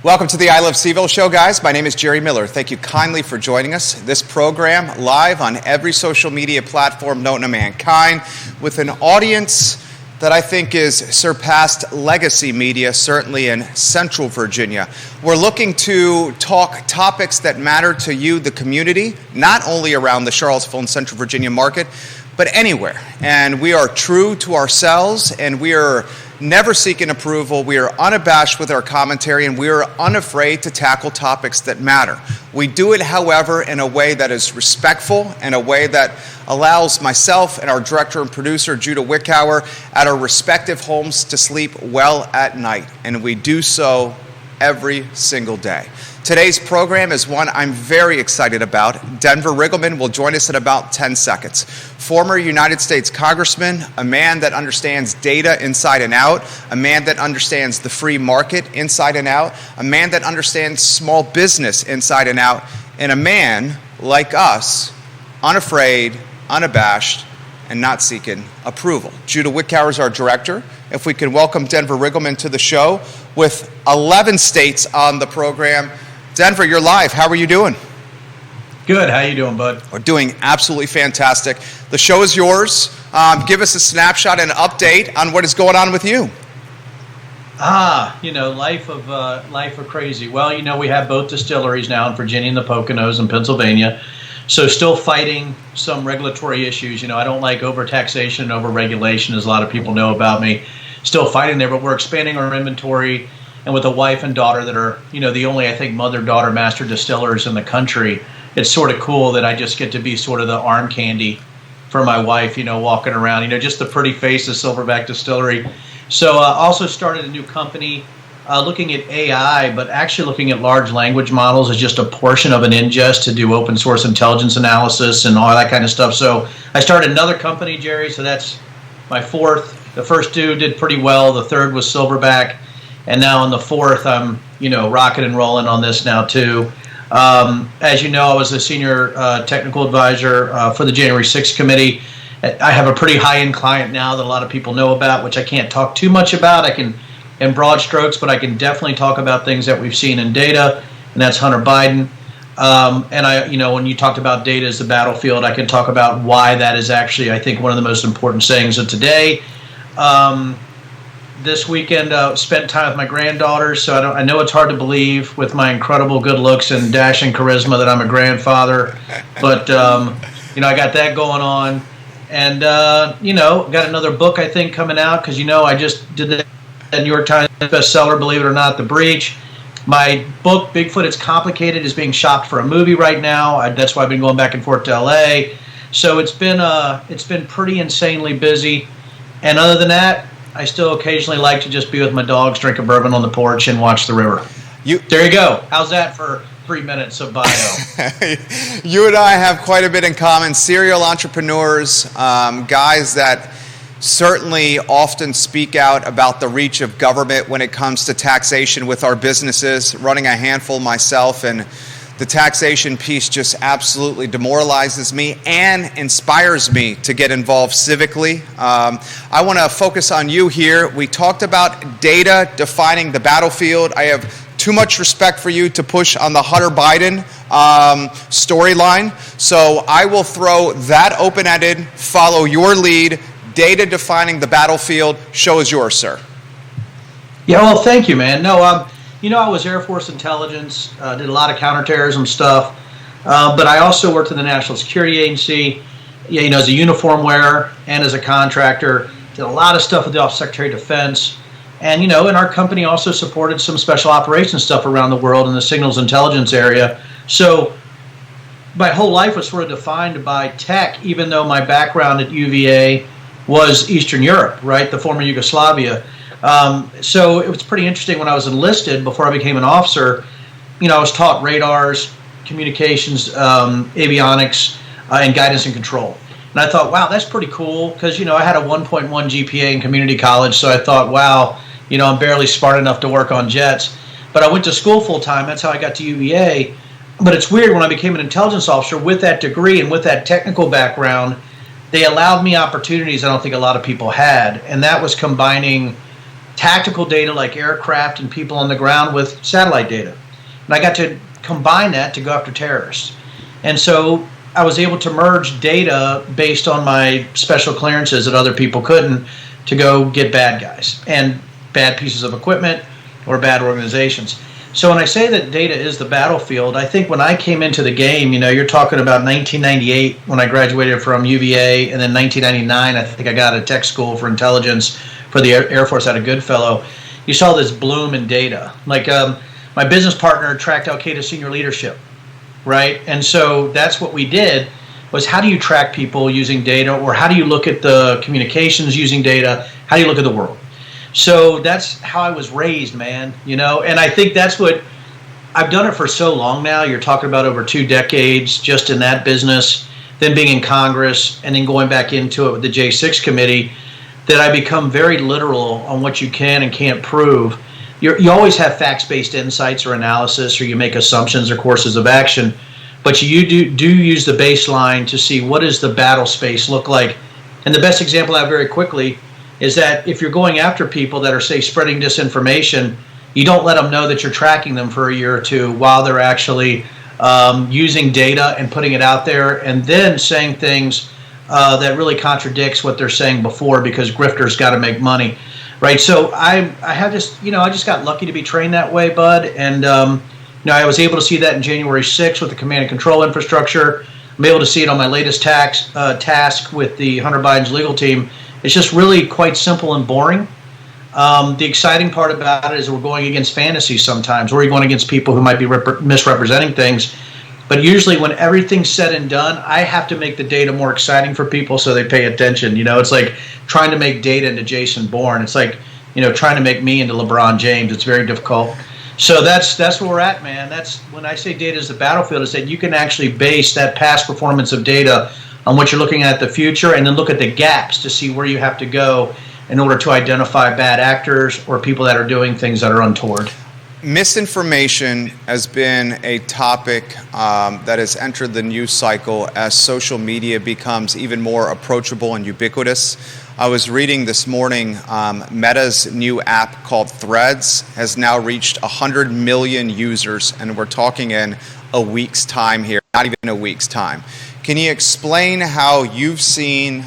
Welcome to the I Love CVille Show, guys. My name is Jerry Miller. Thank you kindly for joining us. This program live on every social media platform known to mankind with an audience that I think is surpassed legacy media, certainly in Central Virginia. We're looking to talk topics that matter to you, the community, not only around the Charlottesville and Central Virginia market, but anywhere. And we are true to ourselves, and we are never seeking approval. We are unabashed with our commentary, and we are unafraid to tackle topics that matter. We do it, however, in a way that is respectful, in a way that allows myself and our director and producer, Judah Wickower, at our respective homes to sleep well at night. And we do so every single day. Today's program is one I'm very excited about. Denver Riggleman will join us in about 10 seconds. Former United States Congressman, a man that understands data inside and out, a man that understands the free market inside and out, a man that understands small business inside and out, and a man like us, unafraid, unabashed, and not seeking approval. Judah Wickower is our director. If we can welcome Denver Riggleman to the show with 11 states on the program. Denver, you're live. How are you doing? Good. How you doing, bud? We're doing absolutely fantastic. The show is yours. Give us a snapshot and update on what is going on with you. Life of crazy. Well, we have both distilleries now in Virginia and the Poconos and Pennsylvania. So still fighting some regulatory issues. I don't like overtaxation and overregulation, as a lot of people know about me. Still fighting there, but we're expanding our inventory. And with a wife and daughter that are, the only, I think, mother-daughter master distillers in the country, it's sort of cool that I just get to be sort of the arm candy for my wife, walking around, just the pretty face of Silverback Distillery. So also started a new company looking at AI, but actually looking at large language models as just a portion of an ingest to do open source intelligence analysis and all that kind of stuff. So I started another company, Jerry, so that's my fourth. The first two did pretty well. The third was Silverback. And now on the fourth, I'm, rocking and rolling on this now too. As you know, I was a senior technical advisor for the January 6th committee. I have a pretty high-end client now that a lot of people know about, which I can't talk too much about. I can, in broad strokes, but I can definitely talk about things that we've seen in data, and that's Hunter Biden. When you talked about data as the battlefield, I can talk about why that is actually, I think, one of the most important sayings of today. This weekend, spent time with my granddaughters, so I know it's hard to believe with my incredible good looks and dashing charisma that I'm a grandfather, but I got that going on, and got another book I think coming out because I just did the New York Times bestseller, believe it or not, The Breach. My book, Bigfoot It's Complicated, is being shopped for a movie right now. That's why I've been going back and forth to LA. So it's been pretty insanely busy, and other than that, I still occasionally like to just be with my dogs, drink a bourbon on the porch, and watch the river. There you go. How's that for 3 minutes of bio? You and I have quite a bit in common. Serial entrepreneurs, guys that certainly often speak out about the reach of government when it comes to taxation with our businesses. Running a handful myself, and the taxation piece just absolutely demoralizes me and inspires me to get involved civically. I want to focus on you here. We talked about data defining the battlefield. I have too much respect for you to push on the Hunter Biden storyline. So I will throw that open-ended, follow your lead. Data defining the battlefield. Show is yours, sir. Yeah, well, thank you, man. No, I was Air Force intelligence, did a lot of counterterrorism stuff, but I also worked in the National Security Agency, as a uniform wearer and as a contractor. Did a lot of stuff with the Office of Secretary of Defense, and and our company also supported some special operations stuff around the world in the signals intelligence area. So my whole life was sort of defined by tech, even though my background at UVA was Eastern Europe, right, the former Yugoslavia. So it was pretty interesting when I was enlisted, before I became an officer, I was taught radars, communications, avionics, and guidance and control. And I thought, wow, that's pretty cool, because, I had a 1.1 GPA in community college, so I thought, wow, I'm barely smart enough to work on jets. But I went to school full time, that's how I got to UVA. But it's weird, when I became an intelligence officer with that degree and with that technical background, they allowed me opportunities I don't think a lot of people had, and that was combining tactical data like aircraft and people on the ground with satellite data. And I got to combine that to go after terrorists. And so I was able to merge data based on my special clearances that other people couldn't to go get bad guys and bad pieces of equipment or bad organizations. So when I say that data is the battlefield, I think when I came into the game, you're talking about 1998 when I graduated from UVA, and then 1999, I think I got a tech school for intelligence for the Air Force out of Goodfellow. You saw this bloom in data. Like my business partner tracked Al-Qaeda senior leadership, right? And so that's what we did, was how do you track people using data, or how do you look at the communications using data? How do you look at the world? So that's how I was raised, man, and I think that's what I've done it for so long now. You're talking about over 2 decades just in that business, then being in Congress, and then going back into it with the J6 committee, that I become very literal on what you can and can't prove. You always have facts-based insights or analysis, or you make assumptions or courses of action, but you do use the baseline to see what does the battle space look like. And the best example I have very quickly is that if you're going after people that are, say, spreading disinformation, you don't let them know that you're tracking them for a year or two while they're actually using data and putting it out there, and then saying things that really contradicts what they're saying before, because grifters got to make money, right? So I have just, I just got lucky to be trained that way, bud, and I was able to see that in January 6th with the command and control infrastructure. I'm able to see it on my latest task with the Hunter Biden's legal team. It's just really quite simple and boring. The exciting part about it is we're going against fantasy sometimes, or we're going against people who might be misrepresenting things. But usually when everything's said and done, I have to make the data more exciting for people so they pay attention. It's like trying to make data into Jason Bourne. It's like, trying to make me into LeBron James. It's very difficult. So that's where we're at, man. That's when I say data is the battlefield, is that you can actually base that past performance of data on what you're looking at the future, and then look at the gaps to see where you have to go in order to identify bad actors or people that are doing things that are untoward. Misinformation has been a topic that has entered the news cycle as social media becomes even more approachable and ubiquitous. I was reading this morning, Meta's new app called Threads has now reached 100 million users, and we're talking in a week's time here, not even a week's time. Can you explain how you've seen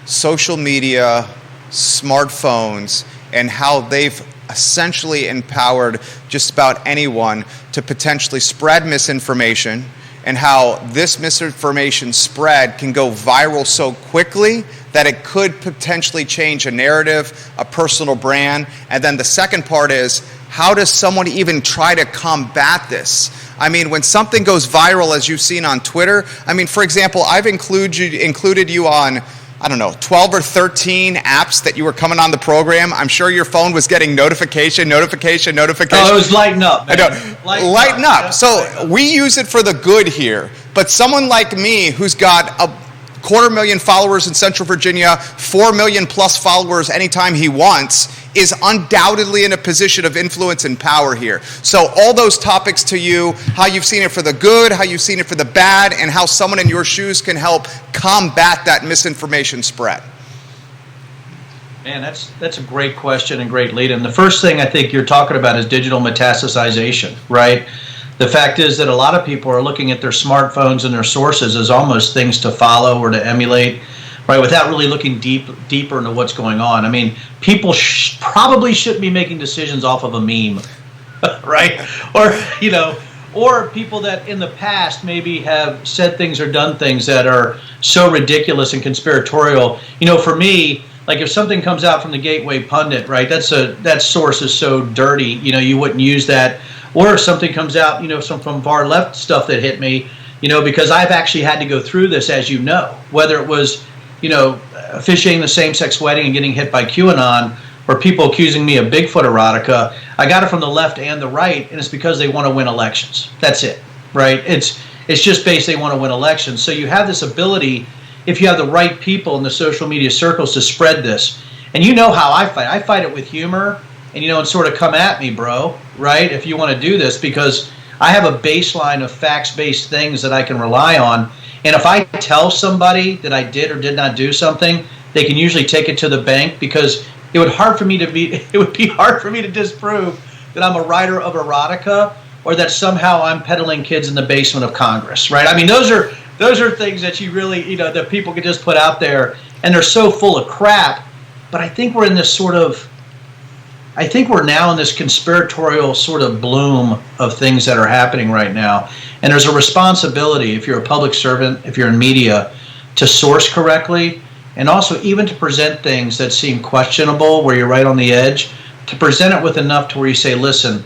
social media, smartphones, and how they've essentially empowered just about anyone to potentially spread misinformation, and how this misinformation spread can go viral so quickly that it could potentially change a narrative, a personal brand? And then the second part is, how does someone even try to combat this? I mean, when something goes viral, as you've seen on Twitter, for example, I've included you on, 12 or 13 apps that you were coming on the program. I'm sure your phone was getting notification. Oh, it was lighting up, man. Lighting up. So we use it for the good here. But someone like me, who's got a 250,000 followers in Central Virginia, 4 million plus followers anytime he wants, is undoubtedly in a position of influence and power here. So all those topics to you, how you've seen it for the good, how you've seen it for the bad, and how someone in your shoes can help combat that misinformation spread. Man, that's a great question and great lead. And the first thing I think you're talking about is digital metastasization, right? The fact is that a lot of people are looking at their smartphones and their sources as almost things to follow or to emulate, right, without really looking deeper into what's going on. People probably shouldn't be making decisions off of a meme, right? Or people that in the past maybe have said things or done things that are so ridiculous and conspiratorial. For me, like if something comes out from the Gateway Pundit, right, that source is so dirty, you wouldn't use that. Or if something comes out, some from far left stuff that hit me, because I've actually had to go through this, as you know, whether it was, officiating the same-sex wedding and getting hit by QAnon, or people accusing me of Bigfoot erotica. I got it from the left and the right, and it's because they want to win elections. That's it, right? It's just based they want to win elections. So you have this ability, if you have the right people in the social media circles, to spread this. And you know how I fight. I fight it with humor, and sort of come at me, bro, right, if you want to do this, because I have a baseline of facts-based things that I can rely on. And if I tell somebody that I did or did not do something, they can usually take it to the bank, because it would be hard for me to disprove that I'm a writer of erotica or that somehow I'm peddling kids in the basement of Congress, right? I mean, those are things that you really, that people could just put out there, and they're so full of crap. But I think we're in this I think we're now in this conspiratorial sort of bloom of things that are happening right now. And there's a responsibility, if you're a public servant, if you're in media, to source correctly, and also even to present things that seem questionable, where you're right on the edge, to present it with enough to where you say, listen,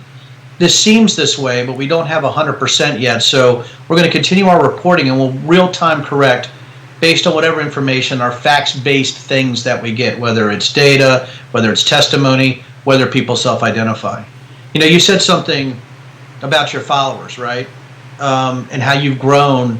this seems this way, but we don't have 100% yet, so we're going to continue our reporting and we'll real-time correct based on whatever information are facts-based things that we get, whether it's data, whether it's testimony, whether people self-identify. You said something about your followers, right? And how you've grown,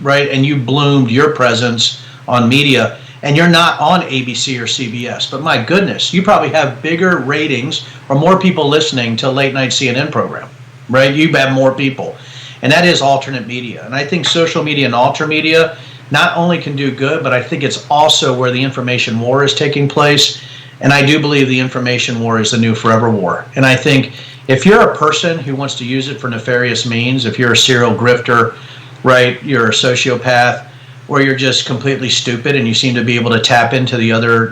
right? And you bloomed your presence on media. And you're not on ABC or CBS. But my goodness, you probably have bigger ratings or more people listening to a late-night CNN program, right? You have more people. And that is alternate media. And I think social media and alternate media not only can do good, but I think it's also where the information war is taking place. And I do believe the information war is the new forever war. And I think if you're a person who wants to use it for nefarious means, if you're a serial grifter, right, you're a sociopath, or you're just completely stupid and you seem to be able to tap into the other,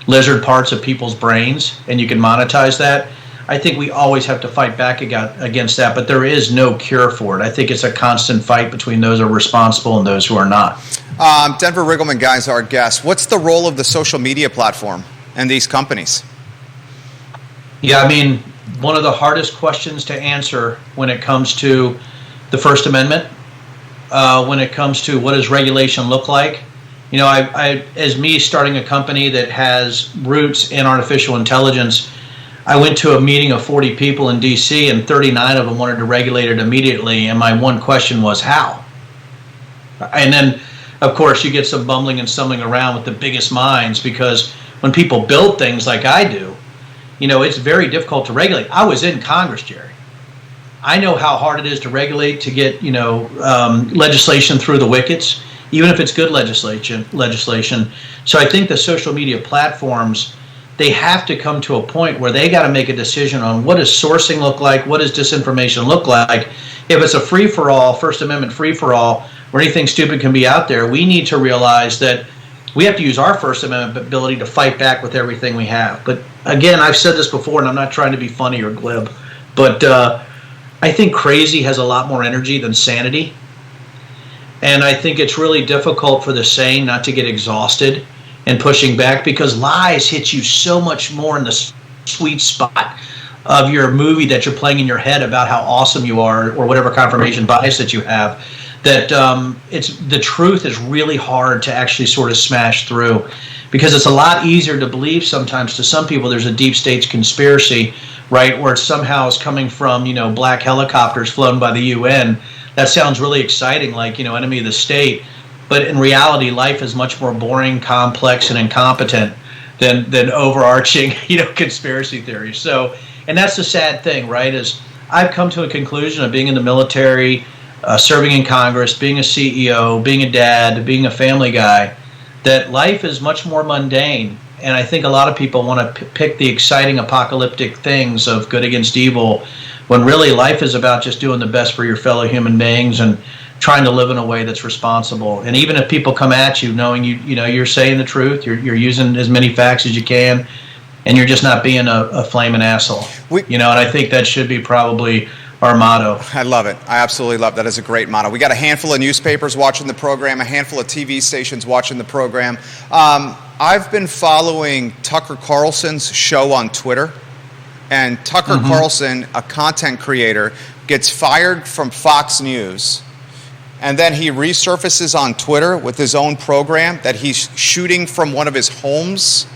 lizard parts of people's brains and you can monetize that, I think we always have to fight back against that, but there is no cure for it. I think it's a constant fight between those who are responsible and those who are not. Denver Riggleman, guys, our guest. What's the role of the social media platform and these companies? Yeah, I mean, one of the hardest questions to answer when it comes to the First Amendment, when it comes to what does regulation look like. I as me starting a company that has roots in artificial intelligence, I went to a meeting of 40 people in D.C. and 39 of them wanted to regulate it immediately, and my one question was, how? And then, of course, you get some bumbling and stumbling around with the biggest minds, because when people build things like I do, it's very difficult to regulate. I was in Congress, Jerry. I know how hard it is to regulate, to get legislation through the wickets, even if it's good legislation. So I think the social media platforms, they have to come to a point where they got to make a decision on what does sourcing look like, what does disinformation look like. If it's a free-for-all, First Amendment free-for-all, where anything stupid can be out there, we need to realize that we have to use our First Amendment ability to fight back with everything we have. But again, I've said this before, and I'm not trying to be funny or glib, but I think crazy has a lot more energy than sanity. And I think it's really difficult for the sane not to get exhausted and pushing back, because lies hit you so much more in the sweet spot of your movie that you're playing in your head about how awesome you are, or whatever confirmation bias that you have, that the truth is really hard to actually sort of smash through, because it's a lot easier to believe sometimes to some people there's a deep state conspiracy, right, where it somehow is coming from, black helicopters flown by the UN. That sounds really exciting, like, enemy of the state. But in reality, life is much more boring, complex, and incompetent than overarching, conspiracy theories. So, and that's the sad thing, right, is I've come to a conclusion of being in the military, serving in Congress, being a CEO, being a dad, being a family guy, that life is much more mundane. And I think a lot of people want to pick the exciting apocalyptic things of good against evil, when really life is about just doing the best for your fellow human beings and trying to live in a way that's responsible. And even if people come at you knowing you're saying the truth, you're using as many facts as you can, and you're just not being a flaming asshole. And I think that should be probably our motto. I love it. I absolutely love that. It's a great motto. We got a handful of newspapers watching the program, a handful of TV stations watching the program. I've been following Tucker Carlson's show on Twitter, and Tucker Carlson, a content creator, gets fired from Fox News, and then he resurfaces on Twitter with his own program that he's shooting from one of his homes.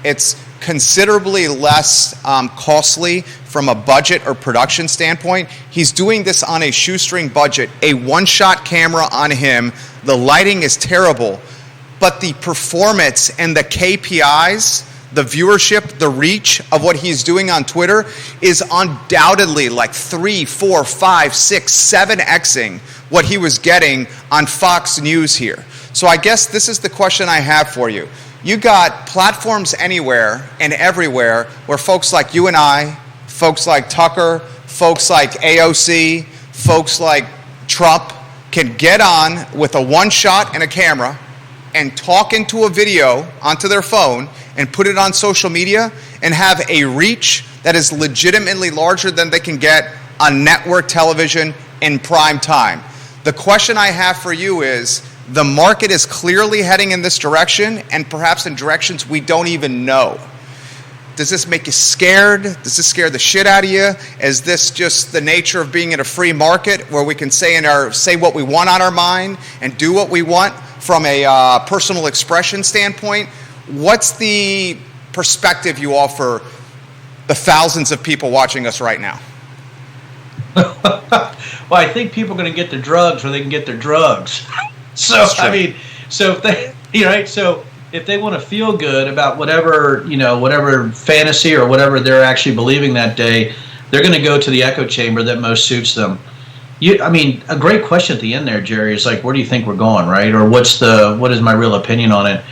It's considerably less costly from a budget or production standpoint. He's doing this on a shoestring budget, a one-shot camera on him. The lighting is terrible, but the performance and the KPIs, the viewership, the reach of what he's doing on Twitter is undoubtedly like 3, 4, 5, 6, 7xing what he was getting on Fox News here. So I guess this is the question I have for you. You got platforms anywhere and everywhere where folks like you and I, folks like Tucker, folks like AOC, folks like Trump can get on with a one shot and a camera and talk into a video onto their phone and put it on social media and have a reach that is legitimately larger than they can get on network television in prime time. The question I have for you is, the market is clearly heading in this direction and perhaps in directions we don't even know. Does this make you scared? Does this scare the shit out of you? Is this just the nature of being in a free market where we can say what we want on our mind and do what we want from a personal expression standpoint? What's the perspective you offer the thousands of people watching us right now? Well, I think people are going to get their drugs where they can get their drugs. So I mean, so if they, right? So if they want to feel good about whatever fantasy or whatever they're actually believing that day, they're going to go to the echo chamber that most suits them. I mean, a great question at the end there, Jerry, is like, where do you think we're going, right? Or what is my real opinion on it?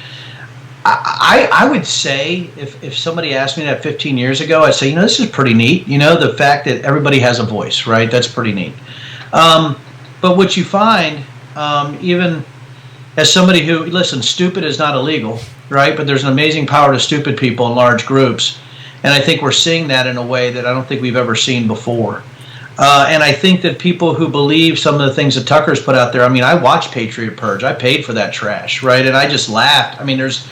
I would say if somebody asked me that 15 years ago, I'd say, this is pretty neat. The fact that everybody has a voice, right? That's pretty neat. But what you find, even as somebody who, listen, stupid is not illegal, right? But there's an amazing power to stupid people in large groups. And I think we're seeing that in a way that I don't think we've ever seen before. And I think that people who believe some of the things that Tucker's put out there, I mean, I watched Patriot Purge. I paid for that trash, right? And I just laughed. I mean, there's,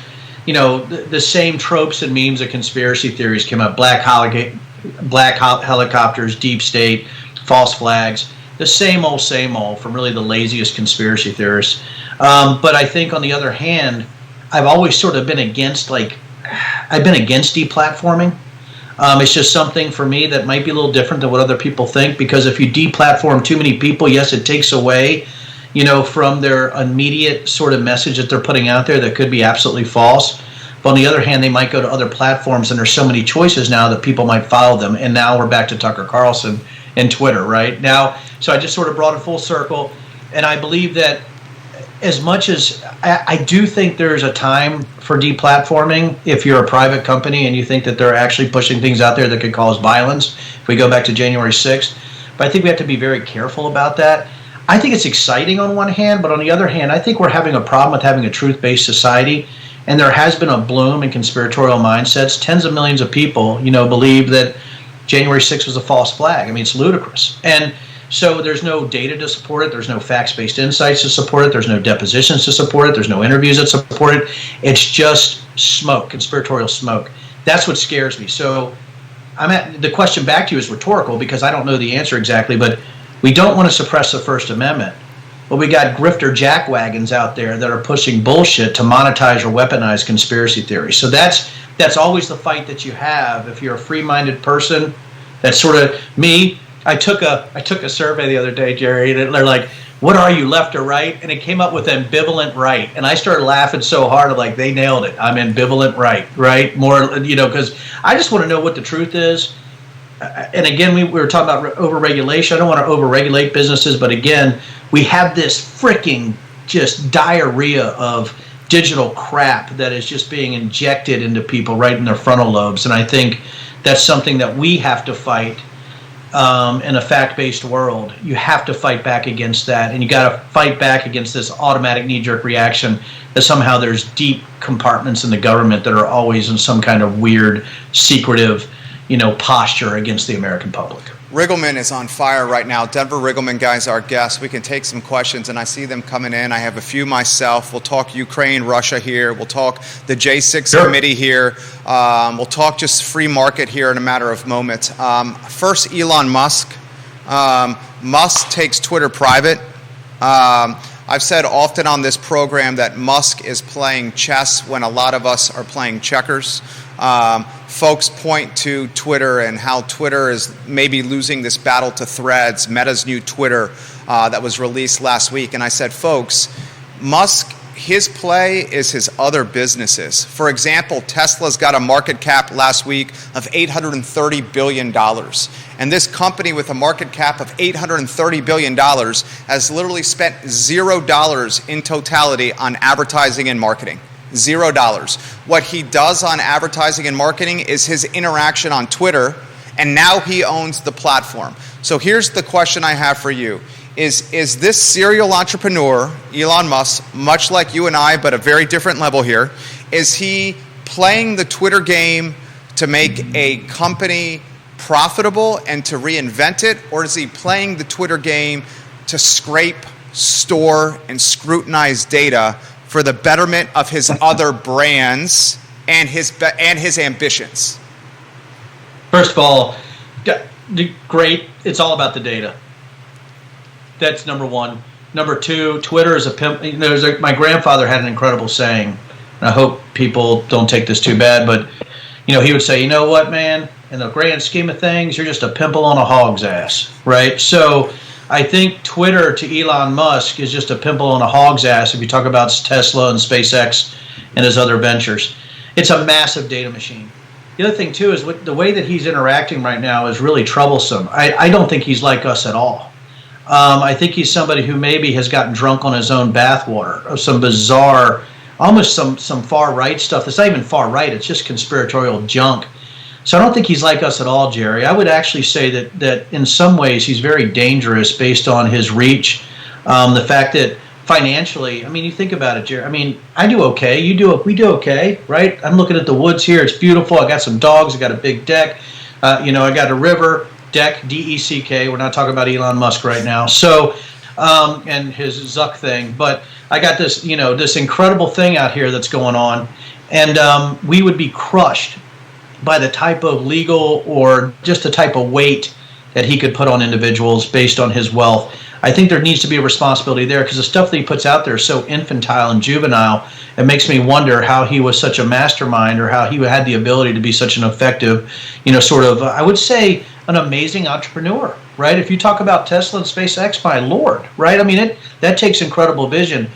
the same tropes and memes of conspiracy theories came up. Black helicopters, deep state, false flags. The same old from really the laziest conspiracy theorists. But I think on the other hand, I've always sort of been against deplatforming. It's just something for me that might be a little different than what other people think, because if you deplatform too many people, yes, it takes away, from their immediate sort of message that they're putting out there that could be absolutely false. But on the other hand, they might go to other platforms, and there's so many choices now that people might follow them. And now we're back to Tucker Carlson and Twitter, right? Now, so I just sort of brought it full circle, and I believe that as much as I do think there's a time for deplatforming if you're a private company and you think that they're actually pushing things out there that could cause violence, if we go back to January 6th. But I think we have to be very careful about that. I think it's exciting on one hand, but on the other hand, I think we're having a problem with having a truth-based society, and there has been a bloom in conspiratorial mindsets. Tens of millions of people, believe that January 6th was a false flag. I mean, it's ludicrous. And so there's no data to support it. There's no facts-based insights to support it. There's no depositions to support it. There's no interviews that support it. It's just smoke, conspiratorial smoke. That's what scares me. So the question back to you is rhetorical because I don't know the answer exactly, but we don't want to suppress the First Amendment. But we got grifter jackwagons out there that are pushing bullshit to monetize or weaponize conspiracy theories. So that's always the fight that you have if you're a free-minded person. That's sort of me. I took a survey the other day, Jerry, and they're like, what are you, left or right? And it came up with ambivalent right. And I started laughing so hard, I'm like, they nailed it. I'm ambivalent right? More, because I just want to know what the truth is. And again, we were talking about overregulation. I don't want to overregulate businesses, but again, we have this freaking just diarrhea of digital crap that is just being injected into people right in their frontal lobes. And I think that's something that we have to fight. In a fact-based world, you have to fight back against that, and you got to fight back against this automatic knee-jerk reaction that somehow there's deep compartments in the government that are always in some kind of weird, secretive, posture against the American public. Riggleman is on fire right now. Denver Riggleman, guys, our guest. We can take some questions, and I see them coming in. I have a few myself. We'll talk Ukraine, Russia here. We'll talk the J6 committee here. We'll talk just free market here in a matter of moments. First, Elon Musk. Musk takes Twitter private. I've said often on this program that Musk is playing chess when a lot of us are playing checkers. Folks point to Twitter and how Twitter is maybe losing this battle to Threads, Meta's new Twitter that was released last week. And I said, folks, Musk, his play is his other businesses. For example, Tesla's got a market cap last week of $830 billion. And this company with a market cap of $830 billion has literally spent $0 in totality on advertising and marketing. $0. What he does on advertising and marketing is his interaction on Twitter, and now he owns the platform. So here's the question I have for you. Is this serial entrepreneur, Elon Musk, much like you and I, but a very different level here, is he playing the Twitter game to make a company profitable and to reinvent it, or is he playing the Twitter game to scrape, store, and scrutinize data for the betterment of his other brands and his ambitions? First of all, great. It's all about the data. That's number one. Number two, Twitter is a pimp. My grandfather had an incredible saying, and I hope people don't take this too bad, but he would say, you know what, man, in the grand scheme of things, you're just a pimple on a hog's ass, right? So I think Twitter to Elon Musk is just a pimple on a hog's ass if you talk about Tesla and SpaceX and his other ventures. It's a massive data machine. The other thing, too, is the way that he's interacting right now is really troublesome. I don't think he's like us at all. I think he's somebody who maybe has gotten drunk on his own bathwater of some bizarre, almost some far-right stuff that's not even far-right. It's just conspiratorial junk. So I don't think he's like us at all, Jerry. I would actually say that in some ways he's very dangerous based on his reach. The fact that financially, you think about it, Jerry. I do okay. We do okay, right? I'm looking at the woods here. It's beautiful. I got some dogs. I got a big deck. I got a river. Deck, D-E-C-K. We're not talking about Elon Musk right now. So, and his Zuck thing. But I got this, this incredible thing out here that's going on. And we would be crushed by the type of legal or just the type of weight that he could put on individuals based on his wealth. I think there needs to be a responsibility there because the stuff that he puts out there is so infantile and juvenile. It makes me wonder how he was such a mastermind or how he had the ability to be such an effective, I would say, an amazing entrepreneur, right? If you talk about Tesla and SpaceX, my Lord, right? That takes incredible vision.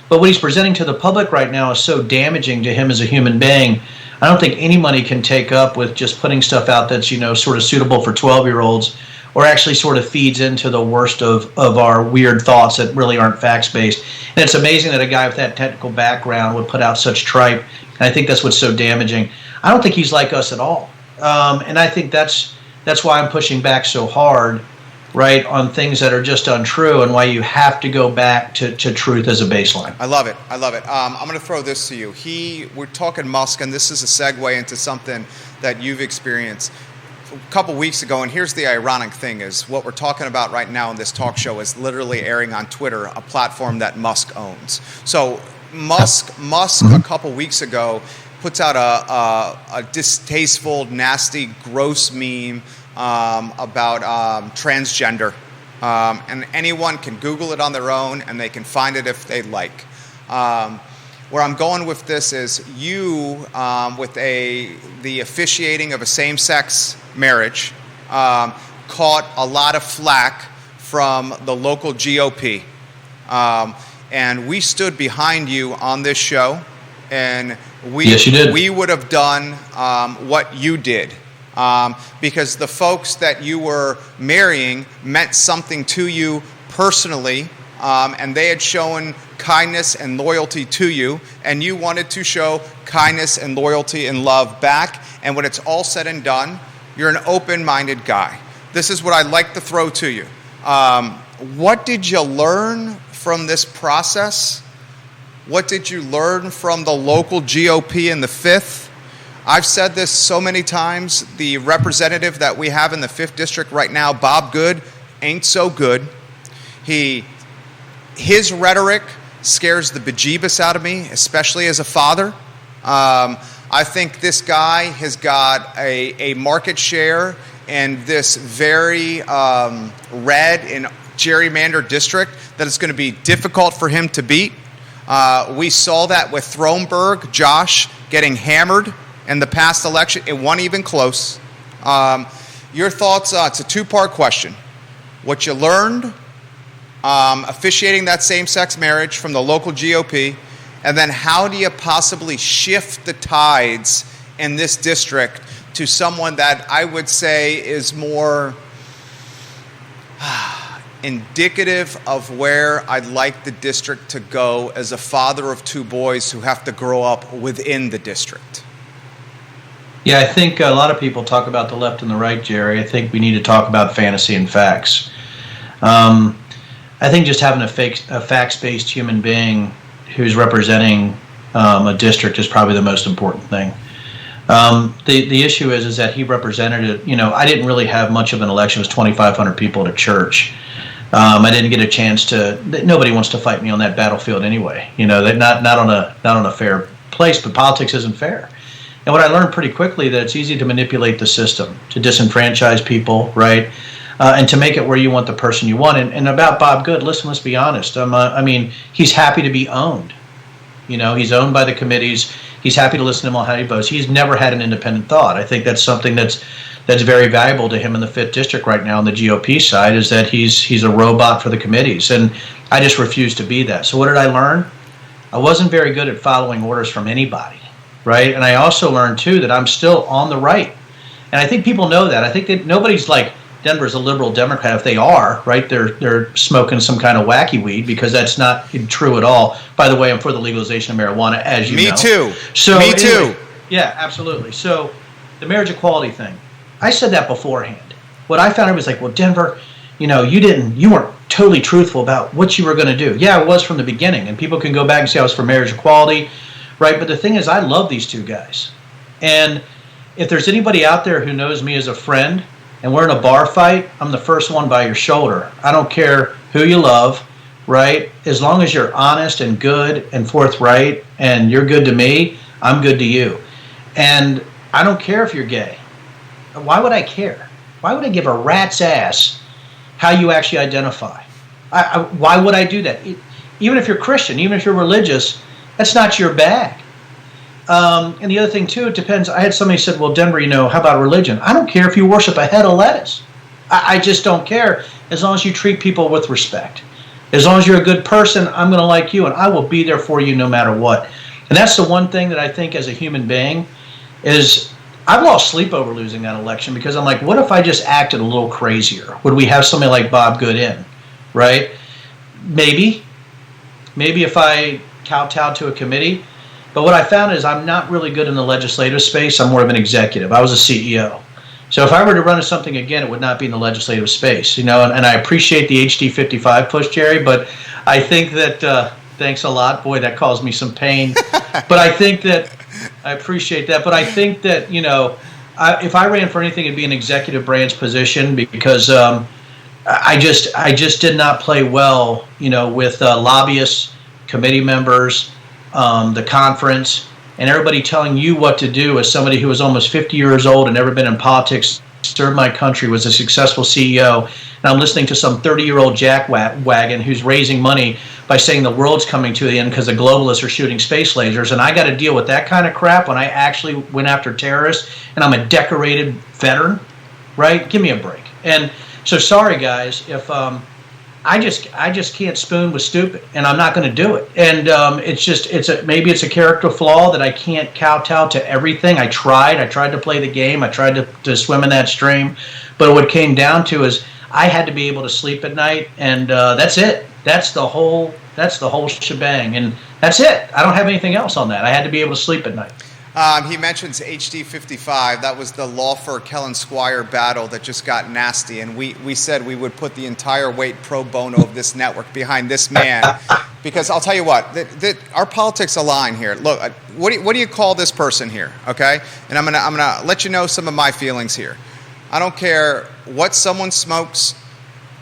But what he's presenting to the public right now is so damaging to him as a human being. I don't think any money can take up with just putting stuff out that's, sort of suitable for 12-year-olds or actually sort of feeds into the worst of our weird thoughts that really aren't facts-based. And it's amazing that a guy with that technical background would put out such tripe. And I think that's what's so damaging. I don't think he's like us at all. And I think that's why I'm pushing back so hard, right, on things that are just untrue and why you have to go back to truth as a baseline. I love it. I'm going to throw this to you. We're talking Musk, and this is a segue into something that you've experienced a couple weeks ago, and here's the ironic thing is what we're talking about right now in this talk show is literally airing on Twitter, a platform that Musk owns. So Musk a couple weeks ago puts out a distasteful, nasty, gross meme about transgender. And anyone can Google it on their own, and they can find it if they like. Where I'm going with this is you, with the officiating of a same-sex marriage, caught a lot of flack from the local GOP. And we stood behind you on this show, and yes, you did. We would have done what you did. Because the folks that you were marrying meant something to you personally, and they had shown kindness and loyalty to you, and you wanted to show kindness and loyalty and love back. And when it's all said and done, you're an open-minded guy. This is what I'd like to throw to you. What did you learn from this process? What did you learn from the local GOP in the 5th? I've said this so many times. The representative that we have in the 5th District right now, Bob Good, ain't so good. His rhetoric scares the bejeebus out of me, especially as a father. I think this guy has got a market share in this very red and gerrymandered district that is going to be difficult for him to beat. We saw that with Throneburg, Josh, getting hammered in the past election. It wasn't even close. Your thoughts, it's a two-part question. What you learned officiating that same-sex marriage from the local GOP, and then how do you possibly shift the tides in this district to someone that I would say is more indicative of where I'd like the district to go as a father of two boys who have to grow up within the district? Yeah, I think a lot of people talk about the left and the right, Jerry. I think we need to talk about fantasy and facts. I think just having a facts-based human being who's representing a district is probably the most important thing. The issue is that he represented it. You know, I didn't really have much of an election. It was 2,500 people at a church. I didn't get a chance to. Nobody wants to fight me on that battlefield anyway. You know, that not on a fair place. But politics isn't fair. And what I learned pretty quickly that it's easy to manipulate the system, to disenfranchise people, right, and to make it where you want the person you want. And about Bob Good, listen, let's be honest. I mean, he's happy to be owned. You know, he's owned by the committees. He's happy to listen to him on how he votes. He's never had an independent thought. I think that's something that's very valuable to him in the 5th District right now on the GOP side, is that he's a robot for the committees. And I just refuse to be that. So what did I learn? I wasn't very good at following orders from anybody, right? And I also learned, too, that I'm still on the right. And I think people know that. I think that nobody's like, Denver's a liberal Democrat. If they are, right, they're smoking some kind of wacky weed, because that's not true at all. By the way, I'm for the legalization of marijuana, as you know. Me too. So Me anyway, too. Yeah, absolutely. So the marriage equality thing, I said that beforehand. What I found, I was like, well, Denver, you know, you weren't totally truthful about what you were going to do. Yeah, it was from the beginning, and people can go back and say I was for marriage equality, right? But the thing is, I love these two guys. And if there's anybody out there who knows me as a friend, and we're in a bar fight, I'm the first one by your shoulder. I don't care who you love, right? As long as you're honest and good and forthright and you're good to me, I'm good to you. And I don't care if you're gay. Why would I care? Why would I give a rat's ass how you actually identify? Why would I do that? Even if you're Christian, even if you're religious, that's not your bag. And the other thing, too, it depends. I had somebody said, well, Denver, you know, how about religion? I don't care if you worship a head of lettuce. I just don't care, as long as you treat people with respect. As long as you're a good person, I'm going to like you, and I will be there for you no matter what. And that's the one thing that I think as a human being is I've lost sleep over losing that election, because I'm like, what if I just acted a little crazier? Would we have somebody like Bob Good in, right? Maybe if I kowtowed to a committee. But what I found is I'm not really good in the legislative space. I'm more of an executive. I was a CEO. So if I were to run something again, it would not be in the legislative space, you know, and I appreciate the HD 55 push, Jerry, but I think that, thanks a lot. Boy, that caused me some pain. But I think that, I appreciate that. But I think that, you know, if I ran for anything, it'd be an executive branch position, because I just did not play well, you know, with lobbyists, committee members, the conference, and everybody telling you what to do. As somebody who was almost 50 years old and never been in politics, served my country, was a successful CEO, and I'm listening to some 30-year-old jackwagon who's raising money by saying the world's coming to the end because the globalists are shooting space lasers, and I got to deal with that kind of crap when I actually went after terrorists, and I'm a decorated veteran, right? Give me a break. And so, sorry guys, if I just can't spoon with stupid, and I'm not going to do it. And maybe it's a character flaw that I can't kowtow to everything. I tried to play the game. I tried to swim in that stream, but what it came down to is I had to be able to sleep at night, and that's it. That's the whole shebang, and that's it. I don't have anything else on that. I had to be able to sleep at night. He mentions HD 55. That was the Lawfer Kellen Squire battle that just got nasty, and we said we would put the entire weight pro bono of this network behind this man, because I'll tell you what, our politics align here. Look, what do you call this person here? Okay, and I'm gonna let you know some of my feelings here. I don't care what someone smokes.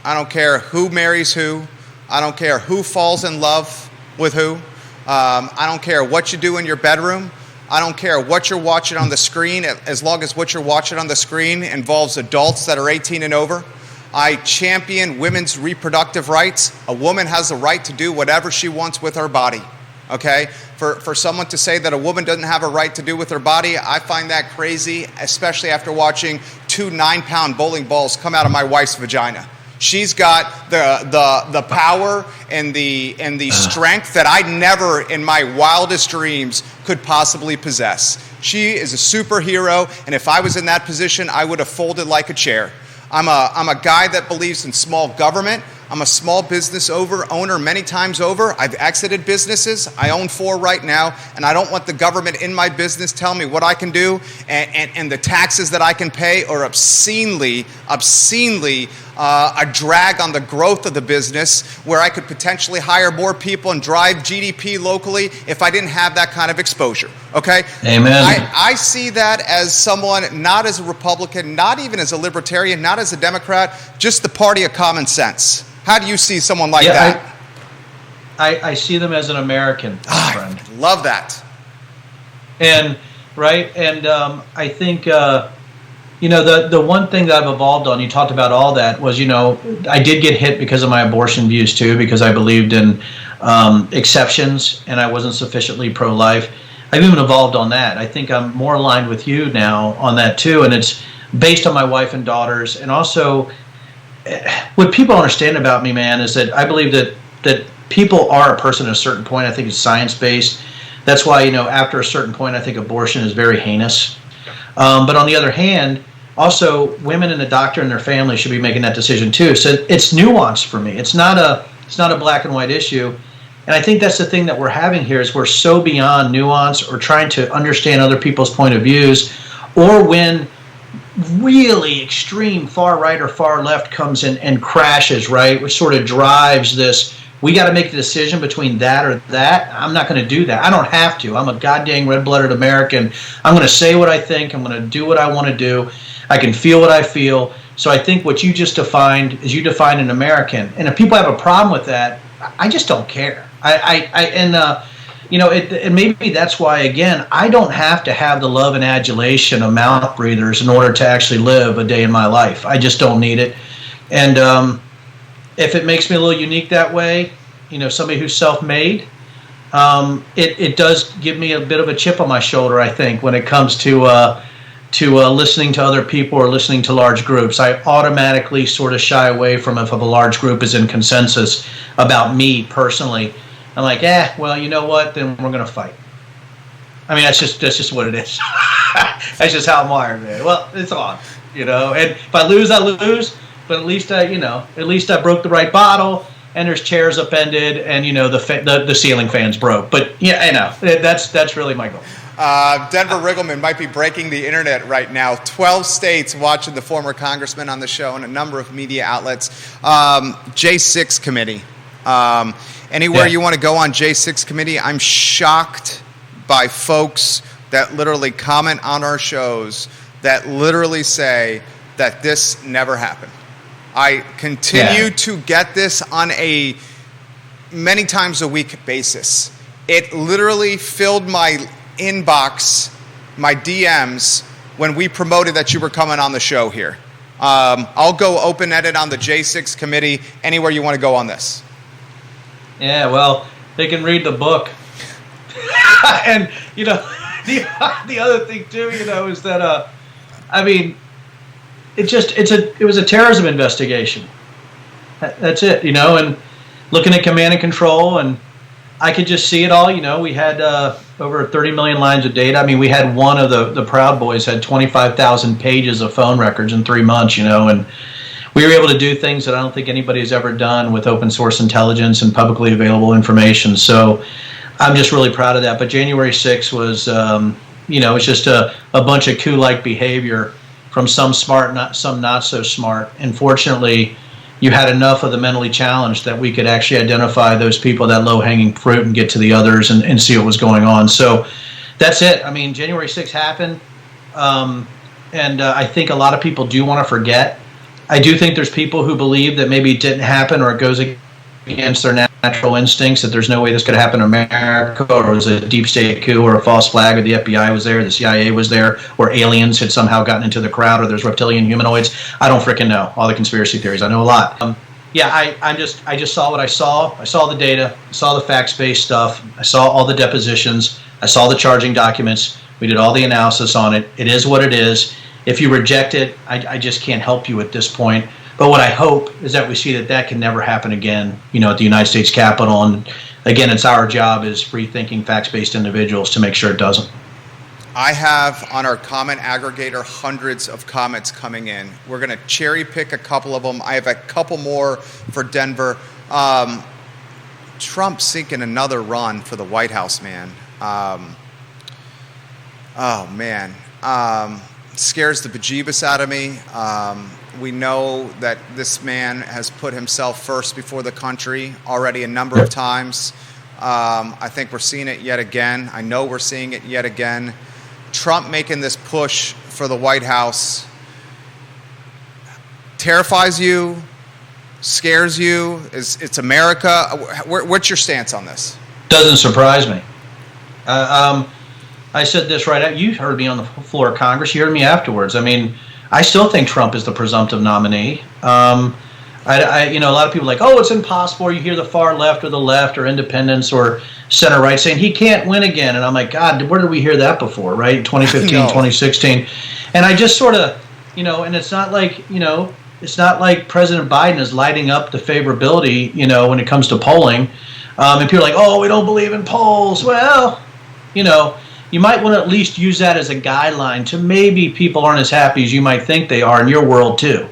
I don't care who marries who. I don't care who falls in love with who. I don't care what you do in your bedroom. I don't care what you're watching on the screen, as long as what you're watching on the screen involves adults that are 18 and over. I champion women's reproductive rights. A woman has the right to do whatever she wants with her body, okay? For someone to say that a woman doesn't have a right to do with her body, I find that crazy, especially after watching 2 9-pound bowling balls come out of my wife's vagina. She's got the power and the strength that I never in my wildest dreams could possibly possess. She is a superhero, and if I was in that position, I would have folded like a chair. I'm a guy that believes in small government. I'm a small business owner many times over. I've exited businesses. I own 4 right now, and I don't want the government in my business telling me what I can do, and the taxes that I can pay are obscenely a drag on the growth of the business, where I could potentially hire more people and drive GDP locally if I didn't have that kind of exposure. Okay? Amen. I see that as someone, not as a Republican, not even as a Libertarian, not as a Democrat, just the party of common sense. How do you see someone like that? I see them as an American, friend. I love that. And I think the one thing that I've evolved on, you talked about all that, was, I did get hit because of my abortion views too, because I believed in exceptions and I wasn't sufficiently pro-life. I've even evolved on that. I think I'm more aligned with you now on that too, and it's based on my wife and daughters. And also, what people understand about me, man, is that I believe that people are a person at a certain point. I think it's science-based. That's why, after a certain point, I think abortion is very heinous. But on the other hand, also, women and the doctor and their family should be making that decision too. So it's nuanced for me. It's not a black and white issue. And I think that's the thing that we're having here, is we're so beyond nuance or trying to understand other people's point of views, or when really extreme far right or far left comes in and crashes, right, which sort of drives this, we got to make the decision between that or that. I'm not going to do that. I don't have to. I'm a goddamn red-blooded American. I'm going to say what I think. I'm going to do what I want to do. I can feel what I feel. So I think what you just defined is, you defined an American. And if people have a problem with that, I just don't care. And maybe that's why, again, I don't have to have the love and adulation of mouth breathers in order to actually live a day in my life. I just don't need it. And if it makes me a little unique that way, somebody who's self-made, it does give me a bit of a chip on my shoulder, I think, when it comes to listening to other people or listening to large groups. I automatically sort of shy away from if a large group is in consensus about me personally. I'm like, well, you know what? Then we're going to fight. I mean, that's just what it is. That's just how I'm wired, man. Well, it's on, And if I lose, I lose. But at least I broke the right bottle, and there's chairs upended, and the ceiling fans broke. But yeah, that's really my goal. Denver Riggleman might be breaking the internet right now. 12 states watching the former congressman on the show, and a number of media outlets. J6 committee. Anywhere you want to go on J6 committee, I'm shocked by folks that literally comment on our shows that literally say that this never happened. I continue to get this on a many times a week basis. It literally filled my inbox, my DMs, when we promoted that you were coming on the show here. I'll go open edit on the J6 committee, anywhere you want to go on this. Yeah, well, they can read the book. And, the other thing too, is that, it was a terrorism investigation. That's it, and looking at command and control, and I could just see it all. We had over 30 million lines of data. I mean, we had one of the Proud Boys had 25,000 pages of phone records in 3 months, and we were able to do things that I don't think anybody has ever done with open source intelligence and publicly available information. So I'm just really proud of that. But January 6th was, it's just a bunch of coup-like behavior from some smart, some not so smart. And fortunately, you had enough of the mentally challenged that we could actually identify those people, that low-hanging fruit, and get to the others and see what was going on. So that's it. I mean, January 6th happened, and I think a lot of people do want to forget. I do think there's people who believe that maybe it didn't happen, or it goes against their natural instincts, that there's no way this could happen in America, or it was a deep state coup, or a false flag, or the FBI was there, the CIA was there, or aliens had somehow gotten into the crowd, or there's reptilian humanoids. I don't freaking know all the conspiracy theories. I know a lot. I just saw what I saw. I saw the data. I saw the facts-based stuff. I saw all the depositions. I saw the charging documents. We did all the analysis on it. It is what it is. If you reject it, I just can't help you at this point. But what I hope is that we see that can never happen again, at the United States Capitol. And again, it's our job as free-thinking, facts-based individuals to make sure it doesn't. I have on our comment aggregator hundreds of comments coming in. We're going to cherry pick a couple of them. I have a couple more for Denver. Trump seeking another run for the White House, man. Scares the bejeebus out of me. We know that this man has put himself first before the country already a number of times. I think we're seeing it yet again. I know we're seeing it yet again. Trump making this push for the White House terrifies you, scares you. It's America. What's your stance on this? Doesn't surprise me. I said this right out. You heard me on the floor of Congress. You heard me afterwards. I mean, I still think Trump is the presumptive nominee. A lot of people are like, oh, it's impossible. Or you hear the far left or independents or center right saying he can't win again. And I'm like, God, where did we hear that before, right? 2015, 2016. And I just sort of, and it's not like, it's not like President Biden is lighting up the favorability, when it comes to polling. And people are like, oh, we don't believe in polls. Well, you might want to at least use that as a guideline to maybe people aren't as happy as you might think they are in your world too.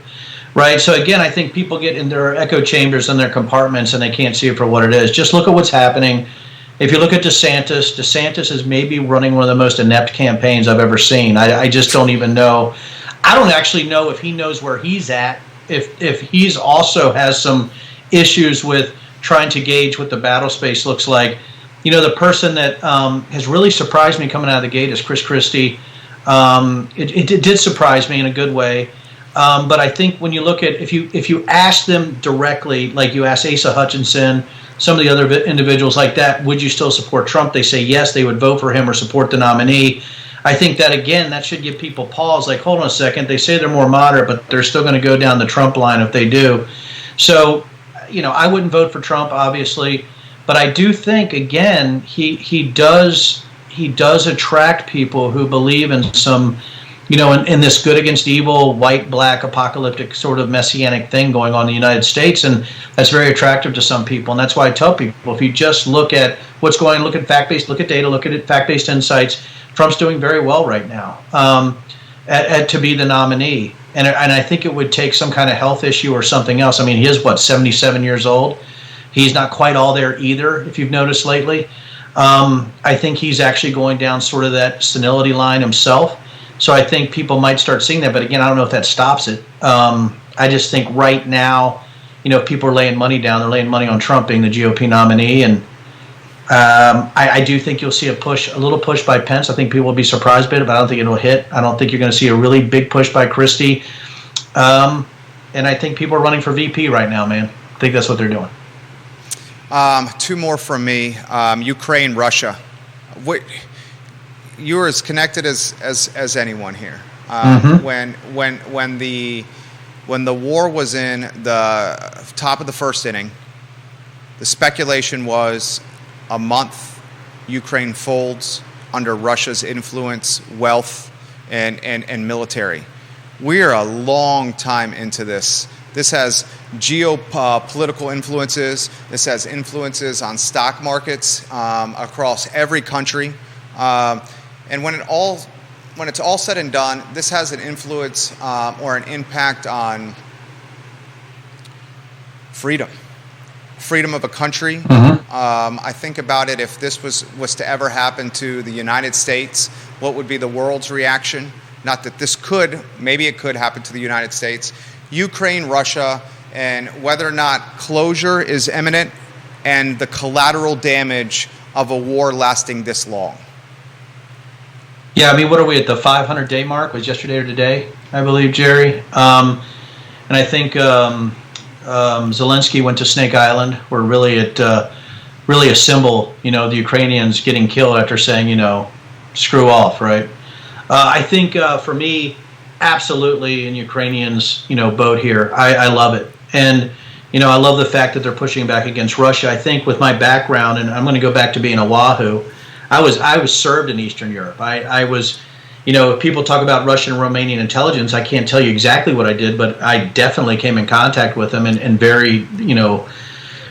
Right. So, again, I think people get in their echo chambers and their compartments and they can't see it for what it is. Just look at what's happening. If you look at DeSantis is maybe running one of the most inept campaigns I've ever seen. I just don't even know. I don't actually know if he knows where he's at, if he's also has some issues with trying to gauge what the battle space looks like. The person that has really surprised me coming out of the gate is Chris Christie. It did surprise me in a good way. But I think when you look at, if you ask them directly, like you ask Asa Hutchinson, some of the other individuals like that, would you still support Trump? They say yes, they would vote for him or support the nominee. I think that, again, that should give people pause. Like, hold on a second. They say they're more moderate, but they're still going to go down the Trump line if they do. So, I wouldn't vote for Trump, obviously. But I do think, again, he does attract people who believe in some, in this good against evil, white, black, apocalyptic sort of messianic thing going on in the United States. And that's very attractive to some people. And that's why I tell people, if you just look at what's going on, look at fact-based, look at data, look at fact-based insights, Trump's doing very well right now to be the nominee. And I think it would take some kind of health issue or something else. I mean, he is, 77 years old? He's not quite all there either, if you've noticed lately. I think he's actually going down sort of that senility line himself. So I think people might start seeing that. But again, I don't know if that stops it. I just think right now, if people are laying money down, they're laying money on Trump being the GOP nominee. And I do think you'll see a little push by Pence. I think people will be surprised by it, but I don't think it'll hit. I don't think you're going to see a really big push by Christie. And I think people are running for VP right now, man. I think that's what they're doing. Two more from me. Ukraine, Russia. You're as connected as anyone here. When the war was in the top of the first inning, the speculation was a month Ukraine folds under Russia's influence, wealth, and military. We are a long time into this. This has geopolitical influences. This has influences on stock markets across every country. And when it's all said and done, this has an influence or an impact on freedom of a country. I think about it, if this was to ever happen to the United States, what would be the world's reaction? Not that this maybe it could happen to the United States. Ukraine, Russia, and whether or not closure is imminent and the collateral damage of a war lasting this long. Yeah, I mean, what are we at the 500-day mark? Was yesterday or today, I believe, Jerry? And I think Zelensky went to Snake Island, where really a symbol, the Ukrainians getting killed after saying, screw off, right? I think for me, absolutely in Ukrainians, boat here. I love it. And, I love the fact that they're pushing back against Russia. I think with my background, and I'm going to go back to being a Wahoo, I was served in Eastern Europe. I was, if people talk about Russian and Romanian intelligence, I can't tell you exactly what I did, but I definitely came in contact with them in very,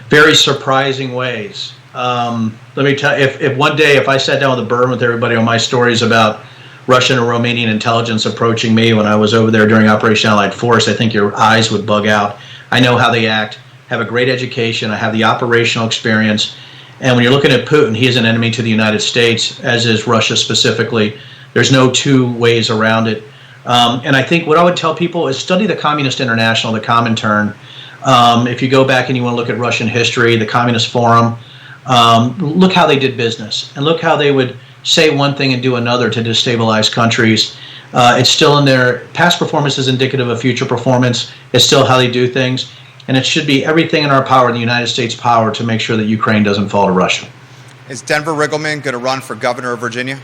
very surprising ways. Let me tell you, if one day, if I sat down with a bourbon with everybody on my stories about Russian or Romanian intelligence approaching me when I was over there during Operation Allied Force, I think your eyes would bug out. I know how they act, have a great education, I have the operational experience. And when you're looking at Putin, he is an enemy to the United States, as is Russia specifically. There's no two ways around it. And I think what I would tell people is study the Communist International, the Comintern. If you go back and you want to look at Russian history, the Communist Forum, look how they did business and look how they would say one thing and do another to destabilize countries. It's still in their past performance is indicative of future performance. It's still how they do things. And it should be everything in our power, in the United States' power, to make sure that Ukraine doesn't fall to Russia. Is Denver Riggleman going to run for governor of Virginia?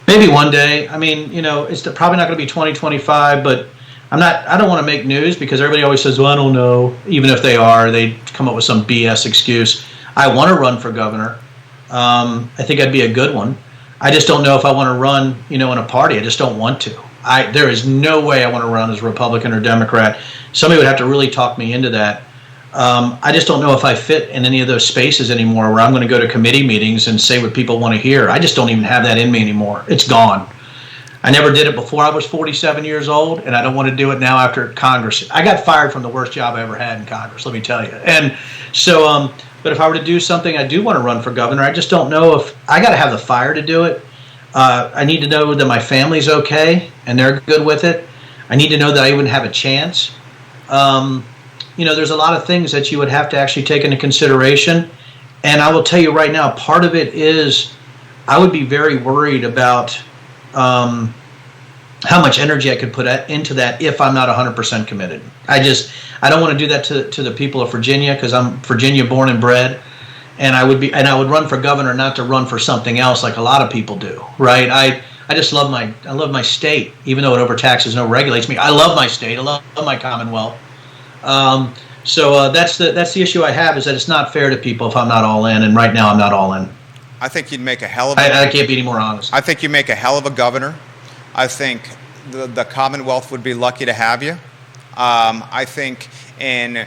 Maybe one day. I mean, it's probably not going to be 2025, but I don't want to make news because everybody always says, well, I don't know. Even if they are, they come up with some BS excuse. I want to run for governor. I think I'd be a good one. I just don't know if I want to run, in a party. I just don't want to. There is no way I want to run as a Republican or Democrat. Somebody would have to really talk me into that. I just don't know if I fit in any of those spaces anymore where I'm going to go to committee meetings and say what people want to hear. I just don't even have that in me anymore. It's gone. I never did it before I was 47 years old, and I don't want to do it now after Congress. I got fired from the worst job I ever had in Congress, let me tell you. And so, but if I were to do something, I do want to run for governor. I just don't know if I got to have the fire to do it. I need to know that my family's okay and they're good with it. I need to know that I even have a chance. There's a lot of things that you would have to actually take into consideration. And I will tell you right now, part of it is I would be very worried about how much energy I could put into that if I'm not 100% committed. I don't want to do that to the people of Virginia because I'm Virginia born and bred. And I would run for governor, not to run for something else like a lot of people do, right? I just love my state, even though it overtaxes and overregulates me. I love my state. I love my Commonwealth. So that's the issue I have, is that it's not fair to people if I'm not all in, and right now I'm not all in. I think you'd make a hell of I can't be any more honest. I think you make a hell of a governor. I think the Commonwealth would be lucky to have you. I think in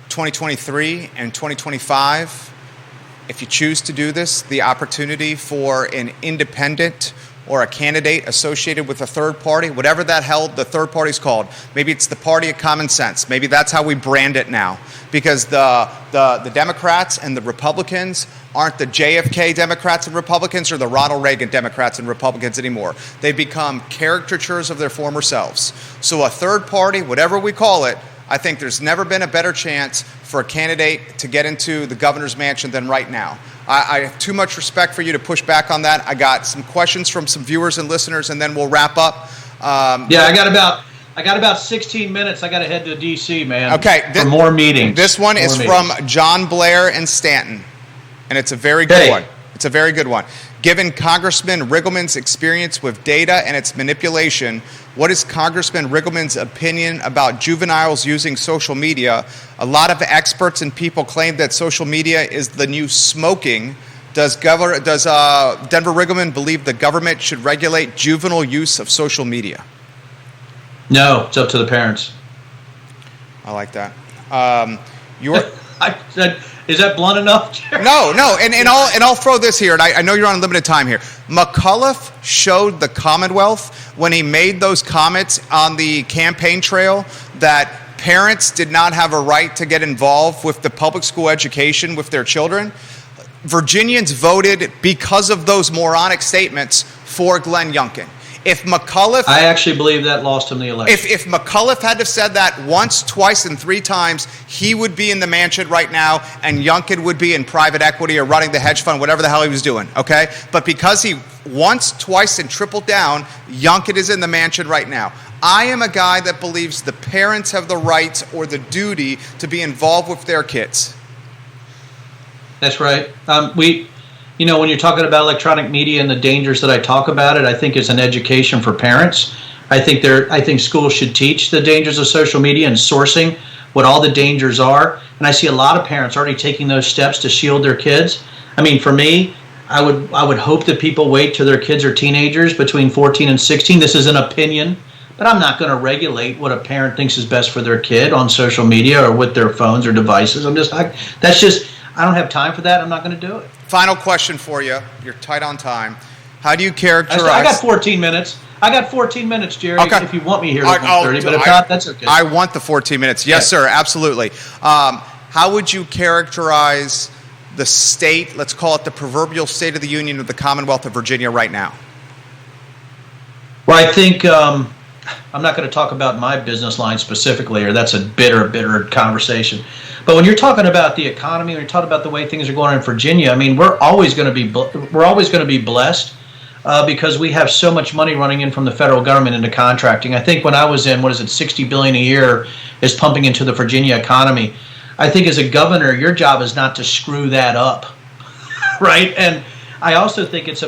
2023 and 2025, if you choose to do this, the opportunity for an independent or a candidate associated with a third party, whatever the third party's called. Maybe it's the party of common sense. Maybe that's how we brand it now. Because the Democrats and the Republicans aren't the JFK Democrats and Republicans or the Ronald Reagan Democrats and Republicans anymore. They've become caricatures of their former selves. So a third party, whatever we call it, I think there's never been a better chance for a candidate to get into the governor's mansion than right now. I have too much respect for you to push back on that. I got some questions from some viewers and listeners, and then we'll wrap up. I got about 16 minutes. I got to head to D.C., man. Okay, for more meetings. This one is from John Blair in Stanton, and it's a very good one. It's a very good one. Given Congressman Riggleman's experience with data and its manipulation, what is Congressman Riggleman's opinion about juveniles using social media? A lot of experts and people claim that social media is the new smoking. Does Denver Riggleman believe the government should regulate juvenile use of social media? No, it's up to the parents. I like that. Is that blunt enough, Jerry? No, and I'll throw this here, and I know you're on limited time here. McAuliffe showed the Commonwealth when he made those comments on the campaign trail that parents did not have a right to get involved with the public school education with their children. Virginians voted because of those moronic statements for Glenn Youngkin. I actually believe that lost him the election. If McAuliffe had to have said that once, twice, and three times, he would be in the mansion right now, and Youngkin would be in private equity or running the hedge fund, whatever the hell he was doing, okay? But because he once, twice, and tripled down, Youngkin is in the mansion right now. I am a guy that believes the parents have the right or the duty to be involved with their kids. That's right. When you're talking about electronic media and the dangers that I talk about it, I think it's an education for parents. I think schools should teach the dangers of social media and sourcing, what all the dangers are. And I see a lot of parents already taking those steps to shield their kids. I mean, for me, I would hope that people wait till their kids are teenagers between 14 and 16. This is an opinion, but I'm not going to regulate what a parent thinks is best for their kid on social media or with their phones or devices. I don't have time for that. I'm not going to do it. Final question for you. You're tight on time. How do you characterize? I got 14 minutes. I got 14 minutes, Jerry, okay. if you want me here at 1:30, but if not, that's okay. I want the 14 minutes. Yes, sir, absolutely. How would you characterize the state, let's call it the proverbial state of the union of the Commonwealth of Virginia right now? Well, I think I'm not going to talk about my business line specifically, or that's a bitter conversation. But when you're talking about the economy, when you're talking about the way things are going on in Virginia, I mean, we're always going to be blessed because we have so much money running in from the federal government into contracting. I think when I was in, $60 billion a year is pumping into the Virginia economy. I think as a governor, your job is not to screw that up, right? And I also think it is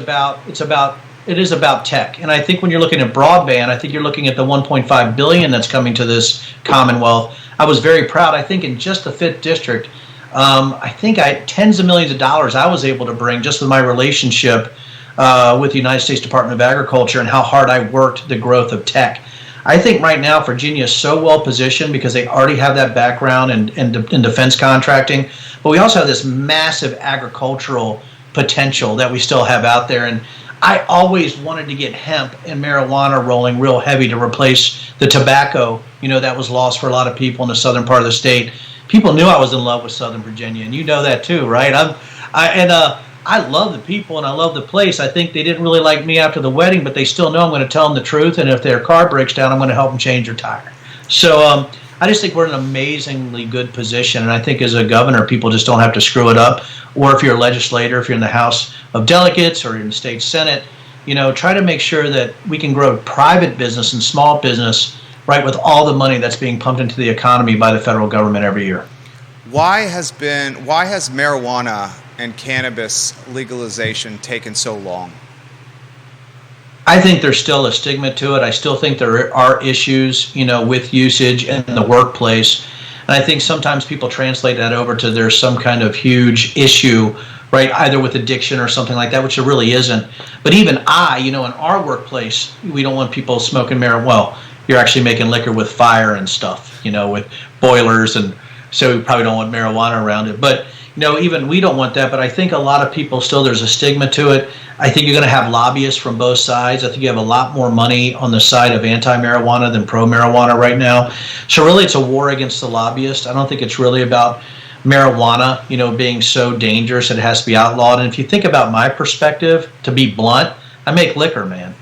about tech. And I think when you're looking at broadband, I think you're looking at the $1.5 billion that's coming to this Commonwealth. I was very proud. I think in just the 5th district, I think tens of millions of dollars I was able to bring just with my relationship with the United States Department of Agriculture and how hard I worked the growth of tech. I think right now Virginia is so well positioned because they already have that background in defense contracting, but we also have this massive agricultural potential that we still have out there. And I always wanted to get hemp and marijuana rolling real heavy to replace the tobacco, that was lost for a lot of people in the southern part of the state. People knew I was in love with Southern Virginia, and you know that too, right? I love the people and I love the place. I think they didn't really like me after the wedding, but they still know I'm going to tell them the truth. And if their car breaks down, I'm going to help them change their tire. So I just think we're in an amazingly good position. And I think as a governor, people just don't have to screw it up. Or if you're a legislator, if you're in the House of Delegates or in the state Senate, try to make sure that we can grow private business and small business, right, with all the money that's being pumped into the economy by the federal government every year. Why has marijuana and cannabis legalization taken so long? I think there's still a stigma to it. I still think there are issues, with usage in the workplace. And I think sometimes people translate that over to there's some kind of huge issue, right, either with addiction or something like that, which there really isn't. But even in our workplace, we don't want people smoking marijuana. Well, you're actually making liquor with fire and stuff, with boilers, and so we probably don't want marijuana around it. But even we don't want that, but I think a lot of people still, there's a stigma to it. I think you're going to have lobbyists from both sides. I think you have a lot more money on the side of anti-marijuana than pro-marijuana right now. So really it's a war against the lobbyists. I don't think it's really about marijuana, being so dangerous that it has to be outlawed. And if you think about my perspective, to be blunt, I make liquor, man.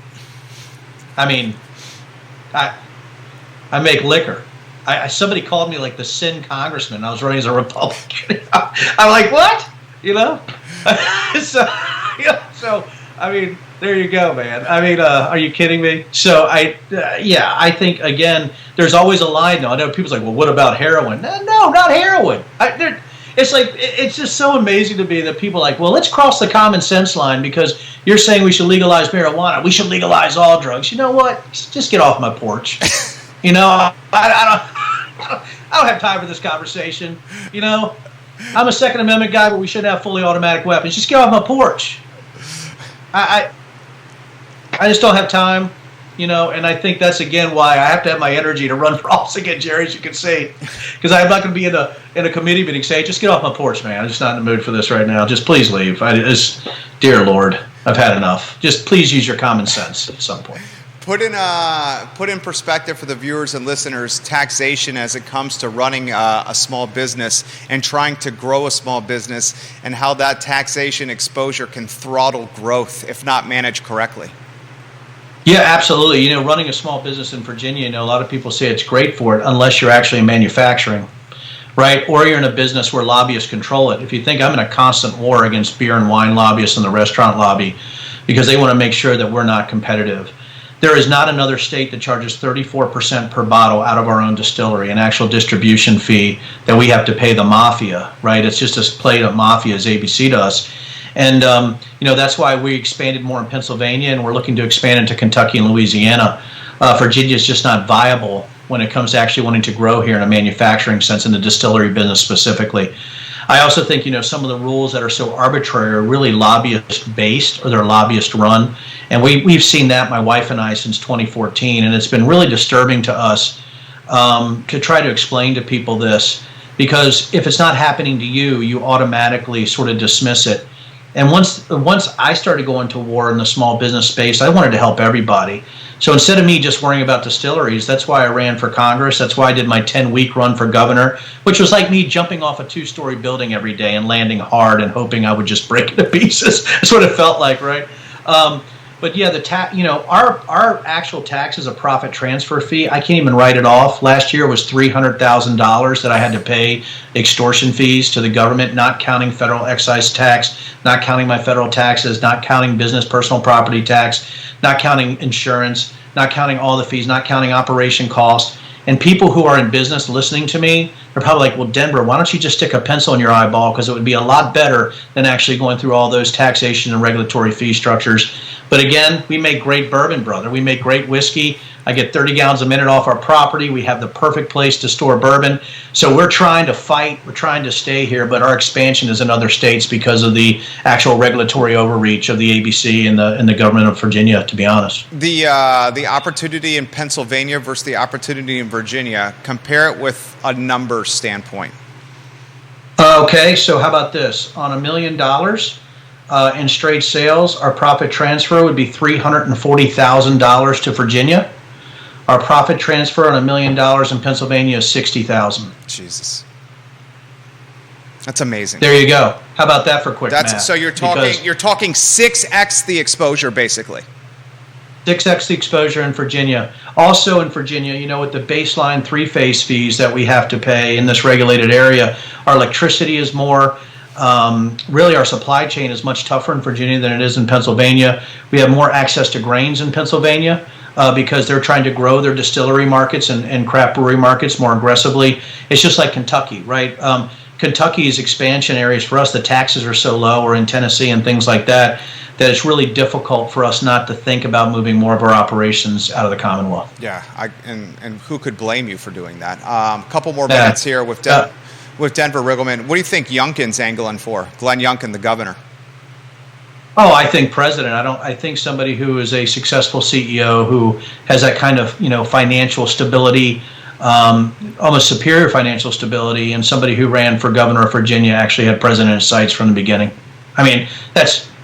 I mean, I make liquor. Somebody called me like the sin congressman. I was running as a Republican. I'm like, what? So I mean, there you go, man. I mean, are you kidding me? So I think again, there's always a line. Though I know people's like, well, what about heroin? No, not heroin. It's just so amazing to me that people are like, well, let's cross the common sense line because you're saying we should legalize marijuana. We should legalize all drugs. You know what? Just get off my porch. I don't have time for this conversation. I'm a Second Amendment guy, but we shouldn't have fully automatic weapons. Just get off my porch. I just don't have time, and I think that's again why I have to have my energy to run for office again, Jerry, as you can see, because I'm not going to be in a committee meeting saying, just get off my porch, man. I'm just not in the mood for this right now. Just please leave. Dear Lord, I've had enough. Just please use your common sense at some point. Put in perspective for the viewers and listeners, taxation as it comes to running a small business and trying to grow a small business, and how that taxation exposure can throttle growth if not managed correctly. Yeah, absolutely. Running a small business in Virginia, a lot of people say it's great for it unless you're actually in manufacturing, right? Or you're in a business where lobbyists control it. If you think, I'm in a constant war against beer and wine lobbyists and the restaurant lobby because they want to make sure that we're not competitive. There is not another state that charges 34% per bottle out of our own distillery, an actual distribution fee that we have to pay the mafia, right? It's just a plate of mafia's ABC to us. And, that's why we expanded more in Pennsylvania, and we're looking to expand into Kentucky and Louisiana. Virginia is just not viable when it comes to actually wanting to grow here in a manufacturing sense, in the distillery business specifically. I also think, some of the rules that are so arbitrary are really lobbyist-based, or they're lobbyist-run. And we've seen that, my wife and I, since 2014. And it's been really disturbing to us to try to explain to people this. Because if it's not happening to you, you automatically sort of dismiss it. And once I started going to war in the small business space, I wanted to help everybody. So instead of me just worrying about distilleries, that's why I ran for Congress. That's why I did my 10-week run for governor, which was like me jumping off a 2-story building every day and landing hard and hoping I would just break it to pieces. That's what it felt like, right? But yeah, our actual tax is a profit transfer fee. I can't even write it off. Last year was $300,000 that I had to pay extortion fees to the government, not counting federal excise tax, not counting my federal taxes, not counting business personal property tax, not counting insurance, not counting all the fees, not counting operation costs. And people who are in business listening to me, they're probably like, well, Denver, why don't you just stick a pencil in your eyeball? Because it would be a lot better than actually going through all those taxation and regulatory fee structures. But again, we make great bourbon, brother. We make great whiskey. I get 30 gallons a minute off our property. We have the perfect place to store bourbon. So we're trying to fight. We're trying to stay here, but our expansion is in other states because of the actual regulatory overreach of the ABC and the government of Virginia, to be honest. The opportunity in Pennsylvania versus the opportunity in Virginia, compare it with a numbers standpoint. Okay, so how about this? On $1 million in straight sales, our profit transfer would be $340,000 to Virginia. Our profit transfer on $1 million in Pennsylvania is $60,000. Jesus, that's amazing. There you go. How about that for quick math? So you're talking 6x the exposure, basically. 6x the exposure in Virginia. Also in Virginia, with the baseline 3-phase fees that we have to pay in this regulated area, our electricity is more. Really, our supply chain is much tougher in Virginia than it is in Pennsylvania. We have more access to grains in Pennsylvania because they're trying to grow their distillery markets and craft brewery markets more aggressively. It's just like Kentucky, right? Kentucky's expansion areas for us, the taxes are so low, or in Tennessee and things like that, that it's really difficult for us not to think about moving more of our operations out of the Commonwealth. Yeah, and who could blame you for doing that? A couple more minutes here with Denver Riggleman. What do you think Youngkin's angling for? Glenn Youngkin, the governor. Oh, I think president. I think somebody who is a successful CEO who has that kind of financial stability, almost superior financial stability, and somebody who ran for governor of Virginia actually had president in sights from the beginning. I mean,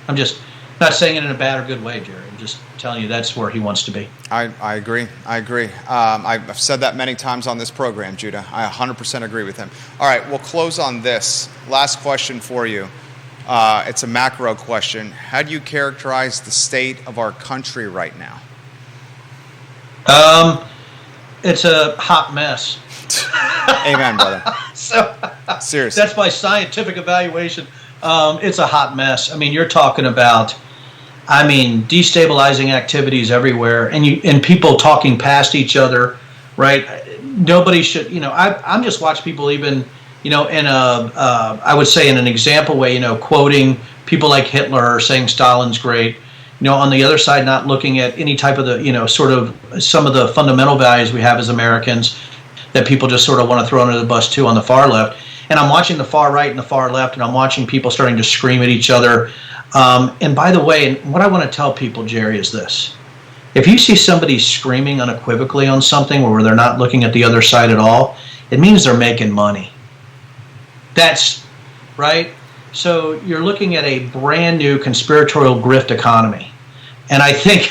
I'm just not saying it in a bad or good way, Jerry. I'm just telling you that's where he wants to be. I agree. I've said that many times on this program, Judah. I 100% agree with him. All right, we'll close on this. Last question for you. It's a macro question. How do you characterize the state of our country right now? It's a hot mess. Amen, brother. So seriously, that's my scientific evaluation. It's a hot mess. I mean, you're talking about, destabilizing activities everywhere, and people talking past each other, right? Nobody should, I'm just watching people even, I would say in an example way, quoting people like Hitler or saying Stalin's great, on the other side, not looking at any type of the, sort of some of the fundamental values we have as Americans that people just sort of want to throw under the bus too on the far left. And I'm watching the far right and the far left, and I'm watching people starting to scream at each other. And by the way, what I want to tell people, Jerry, is this. If you see somebody screaming unequivocally on something where they're not looking at the other side at all, it means they're making money. That's right. So you're looking at a brand new conspiratorial grift economy. And I think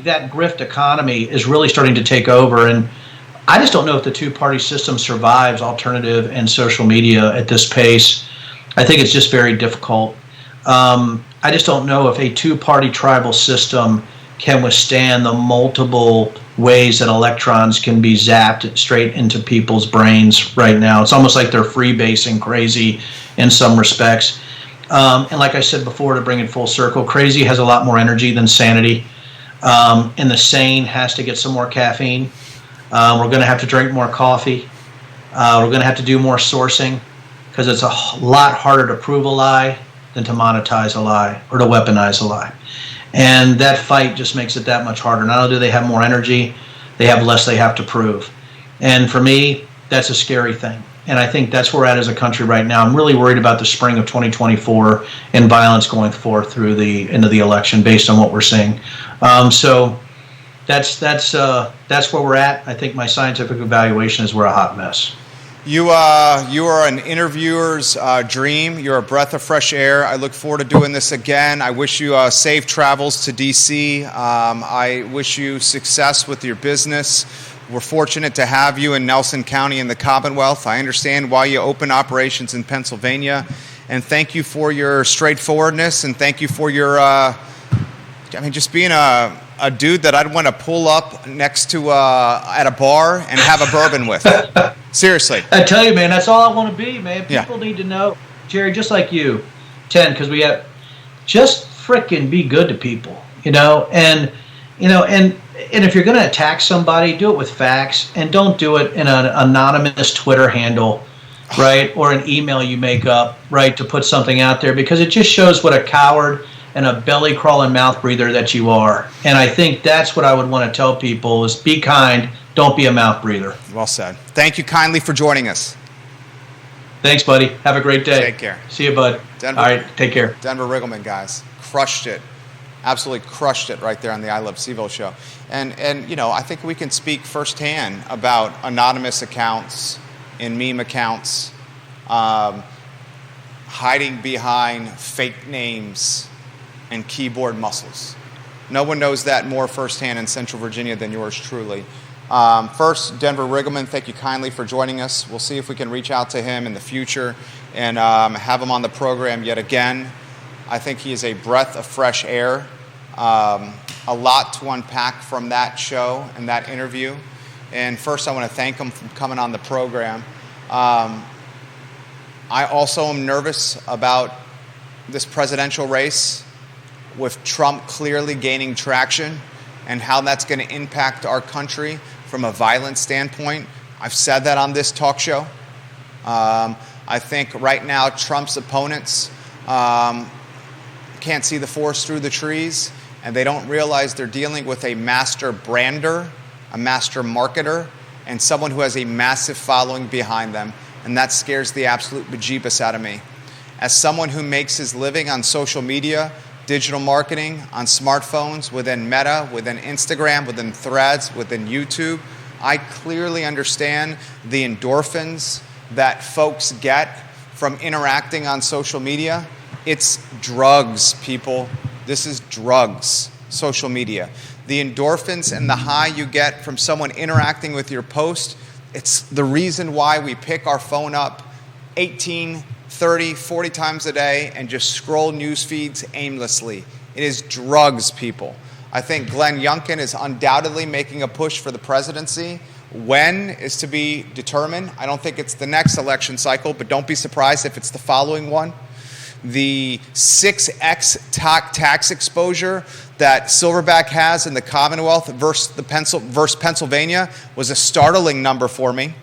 that grift economy is really starting to take over. And I just don't know if the two-party system survives alternative and social media at this pace. I think it's just very difficult. I just don't know if a two-party tribal system can withstand the multiple ways that electrons can be zapped straight into people's brains right now. It's almost like they're freebasing crazy in some respects. And like I said before, to bring it full circle, crazy has a lot more energy than sanity. And the sane has to get some more caffeine. We're going to have to drink more coffee. We're going to have to do more sourcing because it's a lot harder to prove a lie than to monetize a lie or to weaponize a lie. And that fight just makes it that much harder. Not only do they have more energy, they have less they have to prove. And for me, that's a scary thing. And I think that's where we're at as a country right now. I'm really worried about the spring of 2024 and violence going forth through the end of the election based on what we're seeing. So that's where we're at. I think my scientific evaluation is we're a hot mess. You are an interviewer's dream. You're a breath of fresh air. I look forward to doing this again. I wish you safe travels to D.C. I wish you success with your business. We're fortunate to have you in Nelson County in the Commonwealth. I understand why you open operations in Pennsylvania. And thank you for your straightforwardness, and thank you for your, just being a dude that I'd want to pull up next to at a bar and have a bourbon with. Seriously. I tell you, man, that's all I want to be, man. People need to know, Jerry, just like you, 10, because we have, just frickin' be good to people, and if you're going to attack somebody, do it with facts, and don't do it in an anonymous Twitter handle, right, or an email you make up, right, to put something out there, because it just shows what a coward and a belly-crawling mouth breather that you are. And I think that's what I would want to tell people is be kind, don't be a mouth breather. Well said. Thank you kindly for joining us. Thanks, buddy. Have a great day. Take care. See you, bud. Denver, all right, take care. Denver Riggleman, guys. Crushed it. Absolutely crushed it right there on the I Love CVille show. And I think we can speak firsthand about anonymous accounts and meme accounts, hiding behind fake names and keyboard muscles. No one knows that more firsthand in Central Virginia than yours truly. First, Denver Riggleman, thank you kindly for joining us. We'll see if we can reach out to him in the future and have him on the program yet again. I think he is a breath of fresh air. A lot to unpack from that show and that interview. And first, I want to thank him for coming on the program. I also am nervous about this presidential race, with Trump clearly gaining traction, and how that's going to impact our country from a violence standpoint. I've said that on this talk show. I think right now Trump's opponents can't see the forest through the trees, and they don't realize they're dealing with a master brander, a master marketer, and someone who has a massive following behind them, and that scares the absolute bejeebus out of me. As someone who makes his living on social media, digital marketing, on smartphones, within Meta, within Instagram, within Threads, within YouTube, I clearly understand the endorphins that folks get from interacting on social media. It's drugs, people. This is drugs, social media. The endorphins and the high you get from someone interacting with your post, it's the reason why we pick our phone up 18, 30, 40 times a day and just scroll news feeds aimlessly. It is drugs, people. I think Glenn Youngkin is undoubtedly making a push for the presidency. When is to be determined. I don't think it's the next election cycle, but don't be surprised if it's the following one. The 6x tax exposure that Silverback has in the Commonwealth versus Pennsylvania was a startling number for me.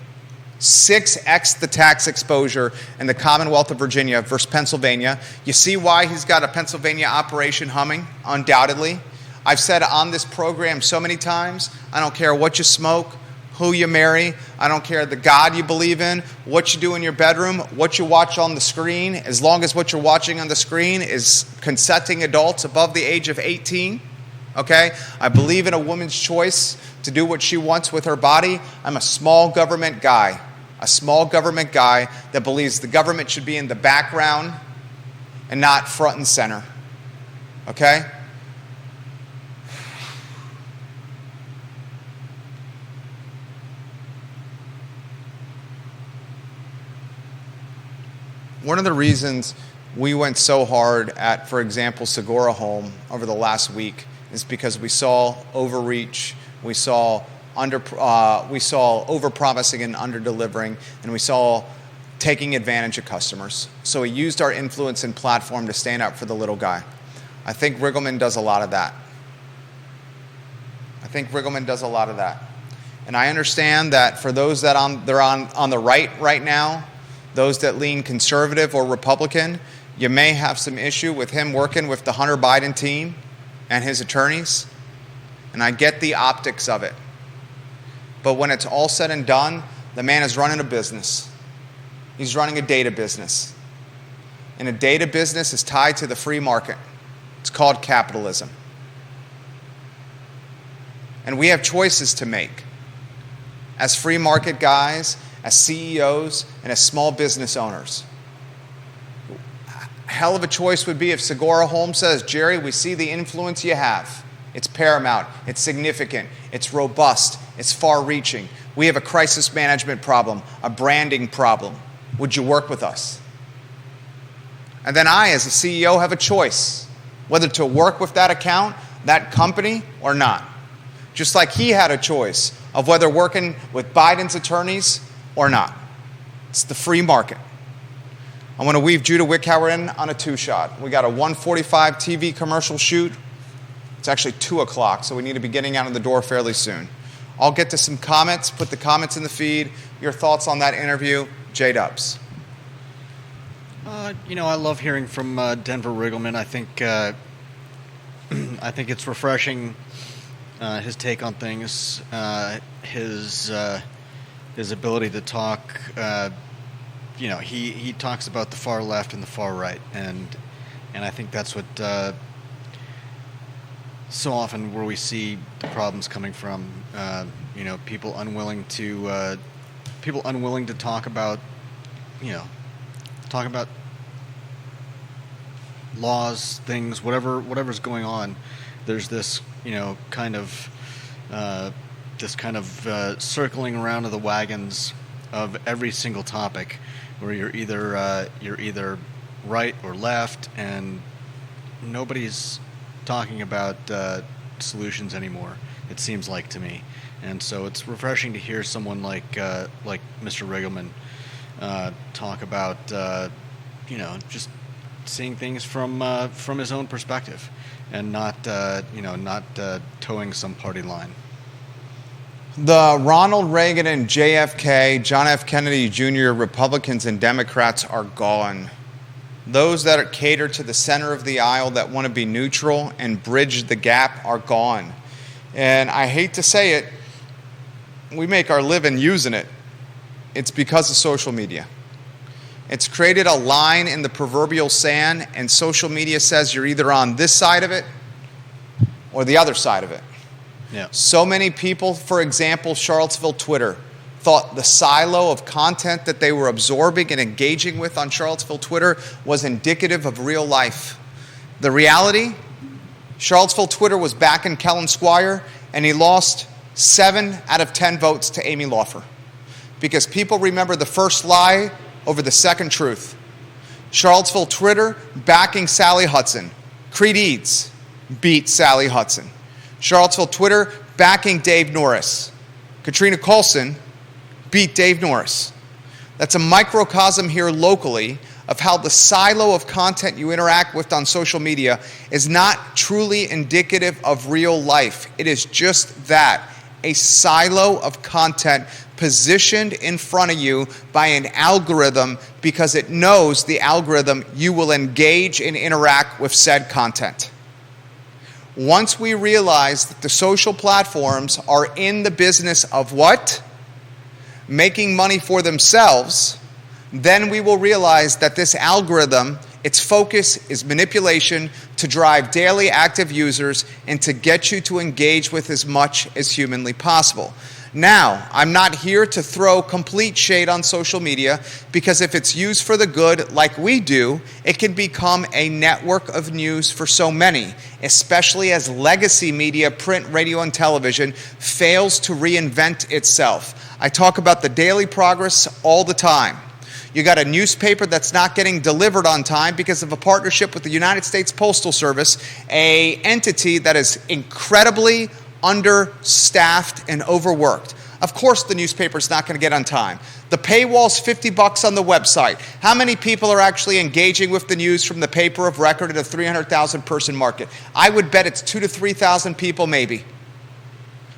6x the tax exposure in the Commonwealth of Virginia versus Pennsylvania. You see why he's got a Pennsylvania operation humming, undoubtedly. I've said on this program so many times, I don't care what you smoke, who you marry, I don't care the God you believe in, what you do in your bedroom, what you watch on the screen, as long as what you're watching on the screen is consenting adults above the age of 18. Okay? I believe in a woman's choice to do what she wants with her body. I'm a small government guy. A small government guy that believes the government should be in the background and not front and center. Okay? One of the reasons we went so hard at, for example, Segura Home over the last week is because we saw overreach, we saw over-promising and under-delivering, and we saw taking advantage of customers. So we used our influence and platform to stand up for the little guy. I think Riggleman does a lot of that. And I understand that for those that they're on the right now, those that lean conservative or Republican, you may have some issue with him working with the Hunter Biden team and his attorneys. And I get the optics of it. But when it's all said and done, the man is running a business. He's running a data business. And a data business is tied to the free market. It's called capitalism. And we have choices to make. As free market guys, as CEOs and as small business owners. Hell of a choice would be if Segura Holmes says, Jerry, we see the influence you have. It's paramount, it's significant, it's robust, it's far-reaching. We have a crisis management problem, a branding problem. Would you work with us? And then I, as a CEO, have a choice whether to work with that account, that company, or not. Just like he had a choice of whether working with Biden's attorneys or not. It's the free market. I want to weave Judah Wickhauer in on a two-shot. We got a 1:45 TV commercial shoot. It's actually 2 o'clock, so we need to be getting out of the door fairly soon. I'll get to some comments, put the comments in the feed. Your thoughts on that interview, J-Dubs. I love hearing from Denver Riggleman. I think it's refreshing, his take on things, his ability to talk. He talks about the far left and the far right, and I think that's what so often where we see the problems coming from. People unwilling to talk about laws, things, whatever's going on. There's this kind of circling around of the wagons of every single topic, where you're either right or left, and nobody's talking about solutions anymore, it seems like to me. And so it's refreshing to hear someone like Mr. Riggleman talk about just seeing things from his own perspective, and not towing some party line. The Ronald Reagan and JFK, John F. Kennedy Jr. Republicans and Democrats are gone. Those that cater to the center of the aisle, that want to be neutral and bridge the gap, are gone. And I hate to say it, we make our living using it. It's because of social media. It's created a line in the proverbial sand, and social media says you're either on this side of it or the other side of it. Yeah. So many people, for example, Charlottesville Twitter, thought the silo of content that they were absorbing and engaging with on Charlottesville Twitter was indicative of real life. The reality, Charlottesville Twitter was backing Kellen Squire, and he lost 7 out of 10 votes to Amy Laufer, because people remember the first lie over the second truth. Charlottesville Twitter backing Sally Hudson. Creed Eads beat Sally Hudson. Charlottesville Twitter backing Dave Norris. Katrina Coulson beat Dave Norris. That's a microcosm here locally of how the silo of content you interact with on social media is not truly indicative of real life. It is just that, a silo of content positioned in front of you by an algorithm, because it knows the algorithm you will engage and interact with said content. Once we realize that the social platforms are in the business of what? Making money for themselves, then we will realize that this algorithm, its focus is manipulation to drive daily active users and to get you to engage with as much as humanly possible. Now, I'm not here to throw complete shade on social media, because if it's used for the good, like we do, it can become a network of news for so many, especially as legacy media, print, radio, and television fails to reinvent itself. I talk about the Daily Progress all the time. You got a newspaper that's not getting delivered on time because of a partnership with the United States Postal Service, an entity that is incredibly understaffed and overworked. Of course the newspaper's not going to get on time. The paywall's $50 on the website. How many people are actually engaging with the news from the paper of record at a 300,000 person market? I would bet it's 2,000 to 3,000 people maybe.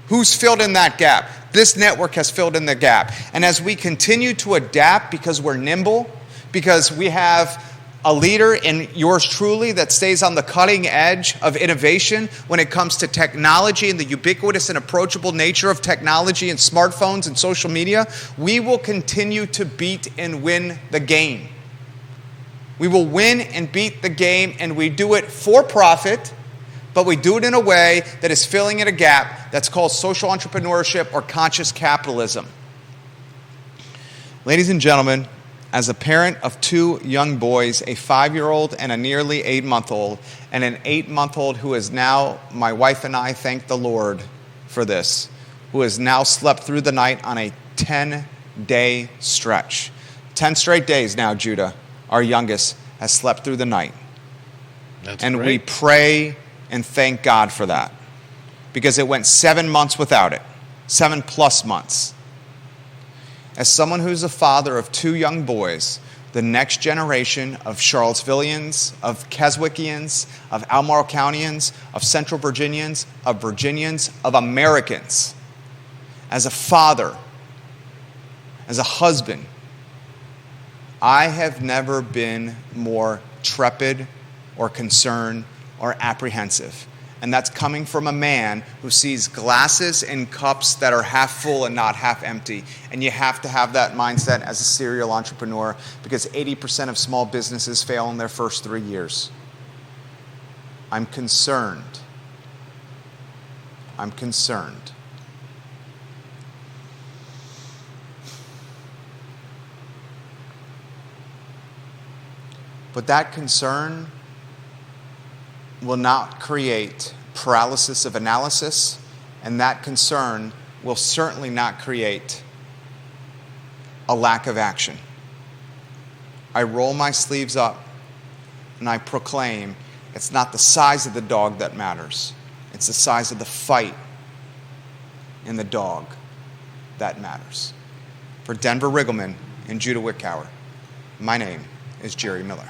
Who's filled in that gap? This network has filled in the gap. And as we continue to adapt, because we're nimble, because we have a leader in yours truly that stays on the cutting edge of innovation when it comes to technology and the ubiquitous and approachable nature of technology and smartphones and social media, we will continue to beat and win the game. We will win and beat the game, and we do it for profit, but we do it in a way that is filling in a gap that's called social entrepreneurship or conscious capitalism. Ladies and gentlemen, as a parent of two young boys, a 5-year-old and a nearly 8-month-old, and an 8-month-old who is now, my wife and I thank the Lord for this, who has now slept through the night on a 10-day stretch. 10 straight days now, Judah, our youngest, has slept through the night. That's and great. we pray and thank God for that, because it went 7 months without it, 7+ months. As someone who's a father of two young boys, the next generation of Charlottesvillians, of Keswickians, of Albemarle Countyans, of Central Virginians, of Americans, as a father, as a husband, I have never been more trepid or concerned or apprehensive. And that's coming from a man who sees glasses and cups that are half full and not half empty. And you have to have that mindset as a serial entrepreneur, because 80% of small businesses fail in their first 3 years. I'm concerned. I'm concerned. But that concern will not create paralysis of analysis, and that concern will certainly not create a lack of action. I roll my sleeves up and I proclaim it's not the size of the dog that matters. It's the size of the fight in the dog that matters. For Denver Riggleman and Judah Wickower, my name is Jerry Miller.